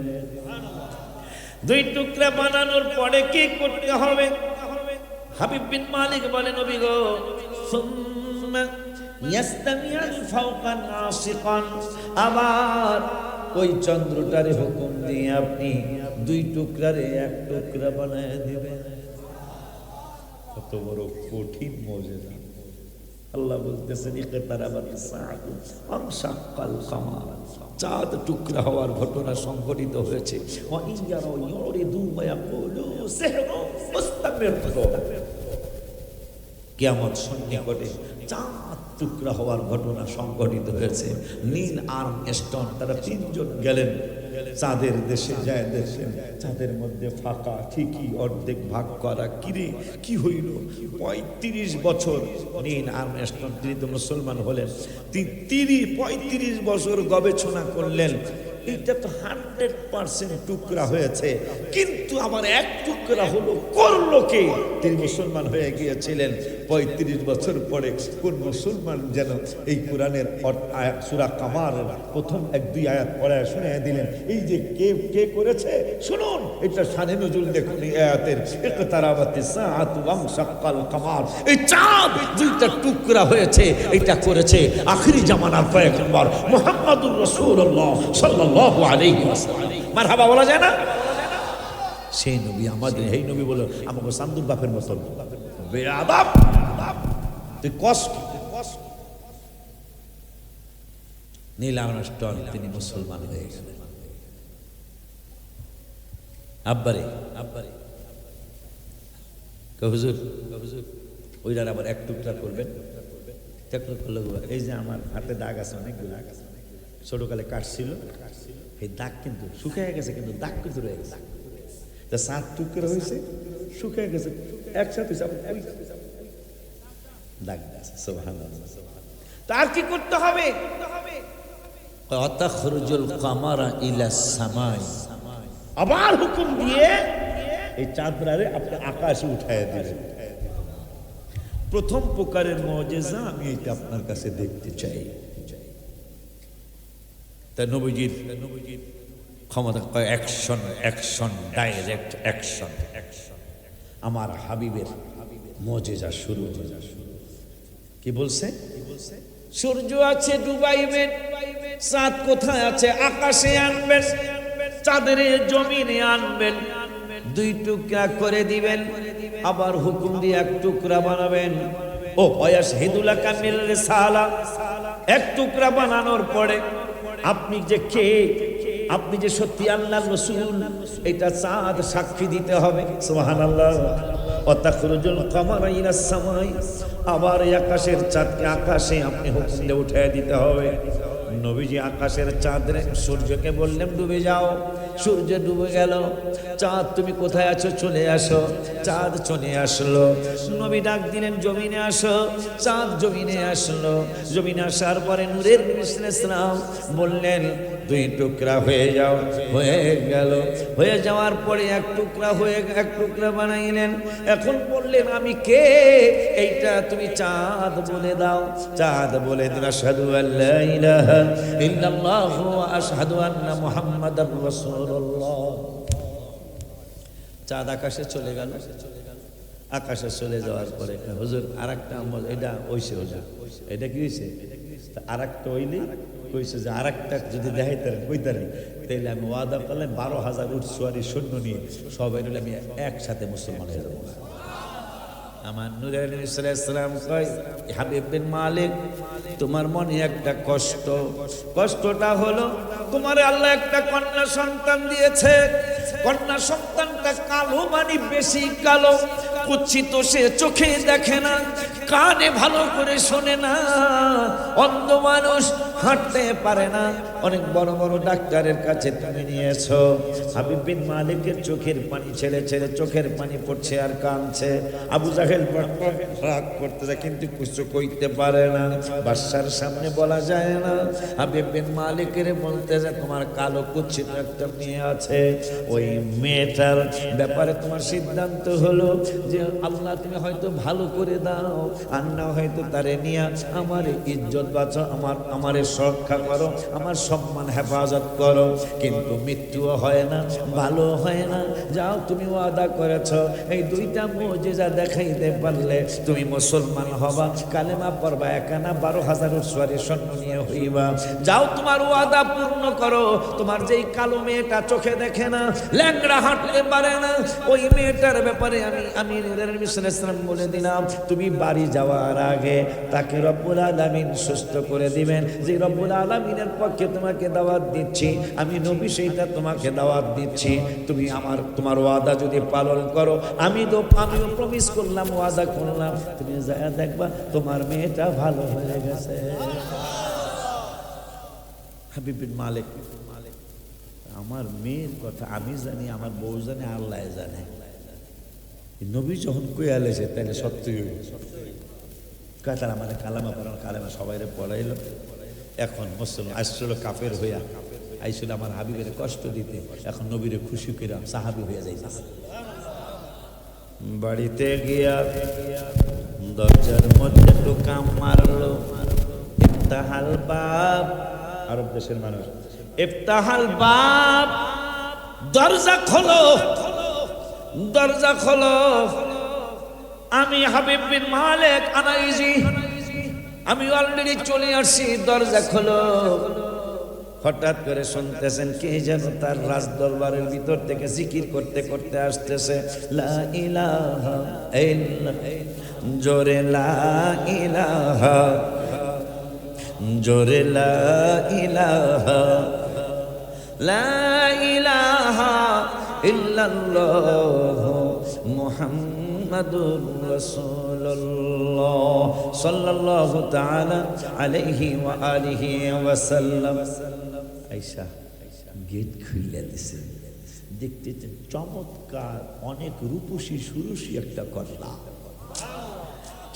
দুই টুকরা বানানোর পরে কি করতে হবে? হাবিব বিন মালিক বলেন, নবী গো, সুম্মা ইয়াস্তামিয়াল ফাওকান আসিকান, আবার ওই চন্দ্রটারে হুকুম দিয়ে আপনি দুই টুকরারে এক টুকরা বানায় দিবেন। কত বড় কঠিন মুজিজা! আল্লাহ বলতেছেন, ইকতারাবাতিস সাআতু ওয়ানশাক্কাল কামার, চাঁদ টুকরা হওয়ার ঘটনা সংঘটিত হয়েছে। ওয়া ইয়ারাউ ইউরিদু ওয়া ইয়াকুলু সিহরুন মুস্তামির, কিয়ামত সন্নিকটে চাঁদ টুকরা হওয়ার ঘটনা সংঘটিত হয়েছে। নীল আর্মস্ট্রং তারা তিনজন গেলেন চাঁদের দেশে, যায় দেখলেন চাঁদের মধ্যে ফাঁকা, ঠিকই অর্ধেক ভাগ করা। কিরে কি হইল? ৩৫ বছর নীল আর্মস্ট্রং, তিনি তো মুসলমান হলেন, ৩৫ বছর গবেষণা করলেন, এটা তো 100% টুকরা হয়েছে, কিন্তু আমার এক টুকরা হলো, করলো কে? তিনি মুসলমান হয়ে গিয়েছিলেন। ৩৫ বছর পরে কোন মুসলমান যেন এই কোরআনের সূরা কামার প্রথম ১-২ আয়াত পড়ায় শুনে দিলেন, এই যে কে করেছে শুনুন, এটা শানে নজুল দেখুন এই আয়াতের, ইকতারাবাতিস সাআতু ওয়ানশাক্কাল কামার, এই চাঁদ দুইটা টুকরা হয়েছে, এটা করেছে আখিরি জামানার পয়গম্বর মুহাম্মদুর রাসূলুল্লাহ সাল্লাল্লাহু আলাইহি ওয়াসাল্লাম। মারহাবা বলা যায় না? সেই নবী আমাদের, এই নবী বলো আমাকে সান্দুর বাপের মতন বেয়াদব। তুই কষ্ট নীল আর্মস্ট্রং তিনি মুসলমান হয়ে গেলেন। আব্বারে হুজুর ওইটার আবার এক টুকরা করবেন, এই যে আমার হাতে দাগ আছে, অনেকগুলো ছোটকালে কাটছিল, এই দাগ কিন্তু শুকিয়ে গেছে, কিন্তু দাগ কিন্তু রয়ে গেছে। তা 7 টুকরা হয়েছে, শুকিয়ে গেছে, একসাথে দাগ আছে। সুবহানাল্লাহ। তার কি করতে হবে? অতাখরুজুল কামারা ইলাস সামাই, আবার হুকুম দিয়ে এই চাঁদরারে আপনি আকাশে উঠায় দিলেন। প্রথম প্রকারের মুজিজা আমি এটা আপনার কাছে দেখতে চাই। তা নবীজির ক্ষমতা কয় অ্যাকশন, অ্যাকশন, ডাইরেক্ট অ্যাকশন। আমার হাবিবের মুজিজা শুরু। কি বলছে? সূর্য আছে ডুবাইবেন, চাঁদ কোথায় আছে আকাশে আনবেন, চাঁদের জমিনে আনবেন, 2 টুকরা করে দিবেন, আবার হুকুম দিয়ে 1 টুকরা বানাবেন। ও ওয়াশহিদুলা কামিল রিসালা, 1 টুকরা বানানোর পরে আপনি যে কে, আপনি যে সত্যি আল্লাহর রাসূল, এটা চাঁদ সাক্ষী দিতে হবে। সুবহানাল্লাহ। অতাখরুজুল কামারা ইলাস সামাই, আবার আকাশের চাঁদকে আকাশে আপনি হুকুম দিয়ে উঠিয়ে দিতে হবে। নবীজি আকাশের চাঁদের সূর্যকে বললেন ডুবে যাও, সূর্য ডুবে গেল। চাঁদ তুমি কোথায় আছো, চলে আসো। চাঁদ চলে আসলো। নবী ডাক দিলেন জমিনে আসো, চাঁদ জমিনে আসলো। জমিনে আসার পরে নূরের নবী সাল্লাল্লাহু আলাইহি ওয়াসাল্লাম বললেন 2 টুকরা হয়ে যাও। হয়ে গেল। হয়ে যাওয়ার পরে 1 টুকরা হয়ে 1 টুকরা বানাইলেন। এখন বললেন আমি কে, এইটা তুমি চাঁদ বলে দাও। চাঁদ বলে দিন আশহাদু আল্লা ইলাহা ইল্লাল্লাহ ওয়া আশহাদু আন্না মুহাম্মাদার রাসূলুল্লাহ। চাঁদ আকাশে চলে গেল। আকাশে চলে যাওয়ার পরে হুজুর আরেকটা এটা হইছে, হুজুর এটা কি হইছে? আরেকটা হইলে কইছে যে আরেকটা যদি দেখাইতেন কইতারি, তাইলে আমি ওয়াদা করলাম 12,000 উট সওয়ারি সৈন্য নিয়ে সবাই মিলে আমি একসাথে মুসলমান হয়ে যাবো। আমার নূরের নবী সাল্লাল্লাহু আলাইহি ওয়াসাল্লাম কয়, হাবিব বিন মালিক, তোমার মনে একটা কষ্ট, কষ্টটা হলো তোমার আল্লাহ একটা কন্যা সন্তান দিয়েছে। কন্যা সন্তানটা কালো, মানে বেশি কালো, কুচ্ছিত, সে চোখে দেখে না, কানে ভালো করে শোনে না, অন্ধ মানুষ, হাঁটতে পারে না। অনেক বড় বড় ডাক্তারের কাছে তুমি নিয়েছো। হাবিব বিন মালিকের চোখের পানি ছেড়ে ছেড়ে চোখের পানি পড়ছে আর কাঁদছে। আবু জাহেল রাগ করতেছে, কিন্তু কিছু কইতে পারে না, বাদশার সামনে বলা যায় না। হাবিব বিন মালিকের বলতেছে তোমার কালো কুচ্ছিত একটা মেয়ে আছে, ওই মেয়েটার ব্যাপারে তোমার সিদ্ধান্ত হলো যে আল্লাহ তুমি হয়তো ভালো করে দাও, আর না হয়তো তারে নিয়ে আমার ইজ্জত বাঁচাও, আমার সুরক্ষা করো, আমার সম্মান হেফাজত করো। কিন্তু মৃত্যুও হয় না, ভালো হয় না। যাও, তুমি ওয়াদা করেছ এই 2টা মুজিজা দেখাইতে পারলে তুমি মুসলমান হবা, কালেমা পড়বা, একানা 12,000 সওয়ারি সৈন্য নিয়ে হইবা। যাও, তোমার ওয়াদা পূর্ণ করো। তোমার যেই কালো মেয়েটা চোখে দেখে না, ল্যাংড়া হাঁটতে পারে না, ওই মেয়েটার ব্যাপারে আমি নূরের নবী সাল্লাল্লাহু আলাইহি ওয়াসাল্লাম বলে দিলাম, তুমি বাড়ি যাওয়ার আগে তাকে রব্বুল আলামিন সুস্থ করে দিবেন। যে রব্বুল আলামিনের পক্ষে তোমাকে দাওয়াত দিচ্ছি, আমি নবী সেইটা তোমাকে দাওয়াত দিচ্ছি। তুমি তোমার ওয়াদা যদি পালন করো, আমিও প্রমিস করলাম, ওয়াদা করলাম, তুমি যা দেখবা তোমার মেয়েটা ভালো হয়ে গেছে। হাবিব বিন মালিক, আমার মেয়ের কথা আমি জানি, আমার বউ জানে, আল্লাহ জানে। নবী যখন কইয়া লেছে তাহলে সত্যি তারা মানে কালামা পড়ানো, কালেমা সবাইরে পড়াইলো। এখন মুসলমান আসছিল কাফের হইয়া, আইছিল আমার হাবিবের কষ্ট দিতে, এখন নবীরে খুশি কইরা সাহাবী হইয়া যাইতেছে। বাড়িতে গিয়া দরজার মধ্যে টোকা মারলো, ইফতাহাল বাব, আরব দেশের মানুষ, ইফতাহাল বাব, দরজা খোলো, দরজা খোলো। আমি হাবিব বিন মালিক আনাইজি, আমি অলরেডি চলে আসছি, দরজা খোলো। হঠাৎ করে শুনতেছেন কে যেন তার রাজ দরবারের ভিতর থেকে জিকির করতে করতে আসতেছে, লা ইলাহা ইল্লাল্লাহ, জোরে লা ইলাহা, জোরে লা ইলাহা, লা ইলাহা ইল্লাল্লাহ মুহাম্মাদুর রাসূলুল্লাহ সাল্লাল্লাহু তাআলা আলাইহি ওয়া আলিহি ওয়া সাল্লাম। আয়েশা গেট খুলে দিছে, দেখতে চমৎকার অনেক রূপসী সুরুষী একটা কন্যা,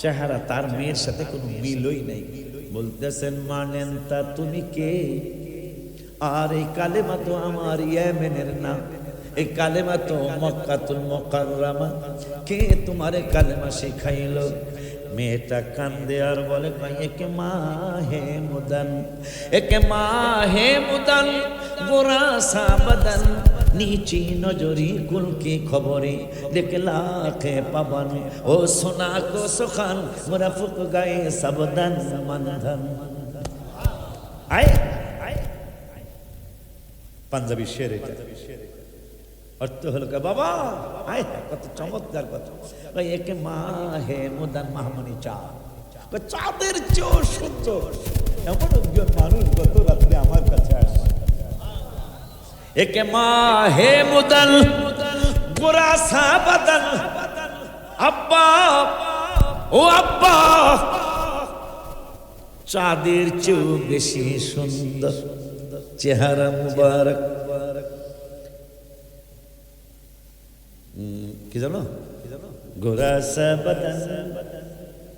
চেহারা তার মেয়ের সাথে কোনো মিলই নাই। বলতেছেন মানেন তা তুমি কে? আর এই কালেমা তো আমার ইয়েমেনের নাম, এই কালেমা তো মক্কাতুল মুকাররমা, কে তোমারে কালেমা শিখাইলো? মেয়েটা কান্দে আর বলে একে মাহে মুদান, একে মাহে মুদান, গোরা সাবদান, নিচি নজরি কুল কি খবরে দেখলা কে পাবন, ও সোনা কো সুখান মোরা ফুক গায়ে সাবদান মানধন। আয় পাঞ্জাবি শের, এটা অর্থ হলো বাবা আয় কত চমৎকার কথা। একে মাহে মুদান মাহমনি চাঁদ, চাঁদের চেয়েও সুন্দর এমন একজন মানুষ গত রাত্রে আমার কাছে আসে। একে মাহে মুদান গোরা সাবাদান, আব্বা ও আব্বা, চাঁদের চেয়েও বেশি সুন্দর চেহারা মুবারক। কি জানো গোরা সাবাদান,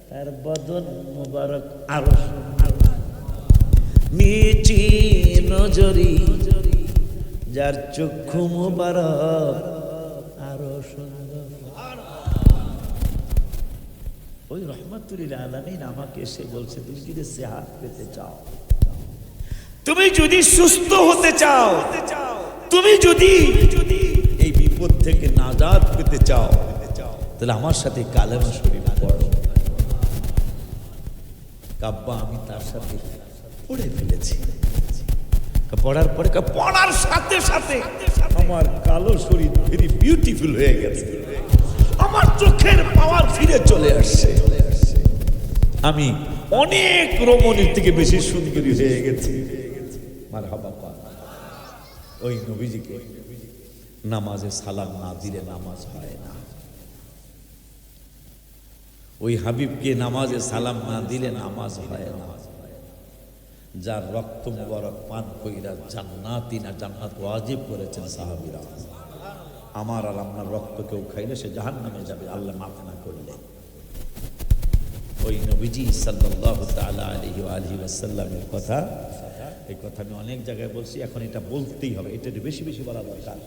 তার বদন মুবারক আরো সুন্দর, মিচি নজরি, যার চক্ষু মুবারক আরো সুন্দর। ওই রহমাতুল আলামিন আমাকে এসে বলছে তুমি যদি সেহাত পেতে চাও, তুমি যদি সুস্থ হতে চাও, তুমি যদি এই বিপদ থেকে নাজাত পেতে চাও, তাহলে আমার সাথে কালেমা শরীফ পড়ো। কাব্বা আমি তার সাথে পড়ে ফেলেছি। পড়ার পরে পড়ার সাথে সাথে আমার কালো শরীর ভেরি বিউটিফুল হয়ে গেছে, আমার চোখের পাওয়ার ফিরে চলে আসছে, আমি অনেক রমণীর থেকে বেশি সুন্দরী হয়ে গেছি। মারহাবা। ওই নবীজিকে নামাজে সালাম না দিলে নামাজ হয় না, ওই হাবিবকে নামাজে সালাম না দিলে নামাজ হয় না। যার রক্ত মুবারক পান কইরা জান্নাতি না জান্নাত ওয়াজিব করেছেন সাহাবীরা, আমার আর আপনার রক্ত কেউ খাইলে সে জাহান্নামে যাবে আল্লাহ মাফ না করলে। ওই নবীজি সাল্লাল্লাহু তাআলা আলাইহি ওয়া আলিহি ওয়াসাল্লামের কথা, এই কথা আমি অনেক জায়গায় বলছি, এখন এটা বলতেই হবে, এটা বেশি বেশি বলা দরকার।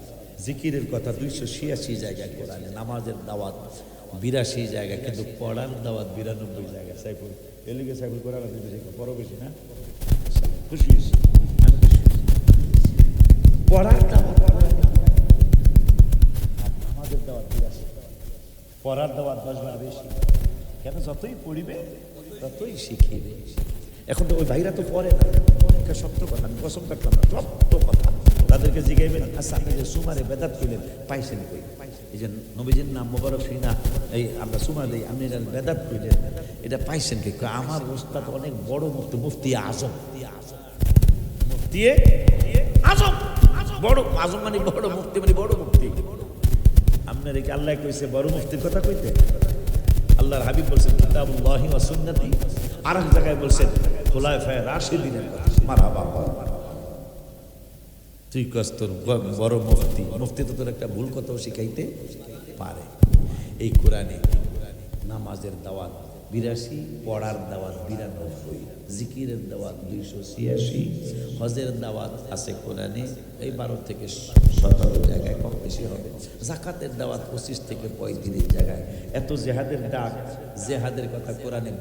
জিকিরের কথা 286 জায়গায় কোরআনে, নামাজের দাওয়াত 82 জায়গায়, কিন্তু পড়ার দাওয়াত 92 জায়গায়। সাইফুল এলিগে সাইফুল কোরআন বেশি পড়ো বেশি না, খুশি হয়েছি আমি, খুশি পড়ার দাওয়াত, নামাজের দাওয়াত 82, পড়ার দাওয়াত 10 বার বেশি। কেন? যতই পড়িবে ততই শিখিবে। এখন তো ওই ভাইরা তো পড়ে না, সত্য কথা, আমি কসম কাটলাম না, সত্য কথা। তাদেরকে জিগাইবেন আচ্ছা আপনি যে সুমারে বেদাত করলেন পাইছেন কই? এই যে নবীজির নাম মোবারক শুনা এই আমরা সুমার দিই, আপনি বেদাত করলেন এটা পাইছেন কি? আমার ওস্তাদ অনেক বড় মুফতি, মুফতি আজম, মুফতি আজম, বড় আজম মানে বড় মুফতি, মানে বড় মুফতি। আপনার কি আল্লাহ কইছে বড় মুফতির কথা কইতে? আল্লাহর হাবিব বলছেন কিতাবুল্লাহি ওয়া সুন্নতি, আর এক জায়গায় বলছেন খুলাফায়ে রাশিদিনের কথা। মারহাবা। তুই কস তোর বড় মুফতি, মুফতি তো তোর একটা ভুল কথাও শিখাইতে পারে। এই কোরআনে নামাজের দাওয়াত 82, পড়ার দাওয়াত 92, জিকিরের দাওয়াত 286, হজের দাওয়াত আছে কোরআনে এই 12 থেকে 17 জায়গায়, কম বেশি হবে। যাকাতের দাওয়াত 25 থেকে 35 জায়গায়। এত জেহাদের ডাক, জেহাদের কথা কোরআনে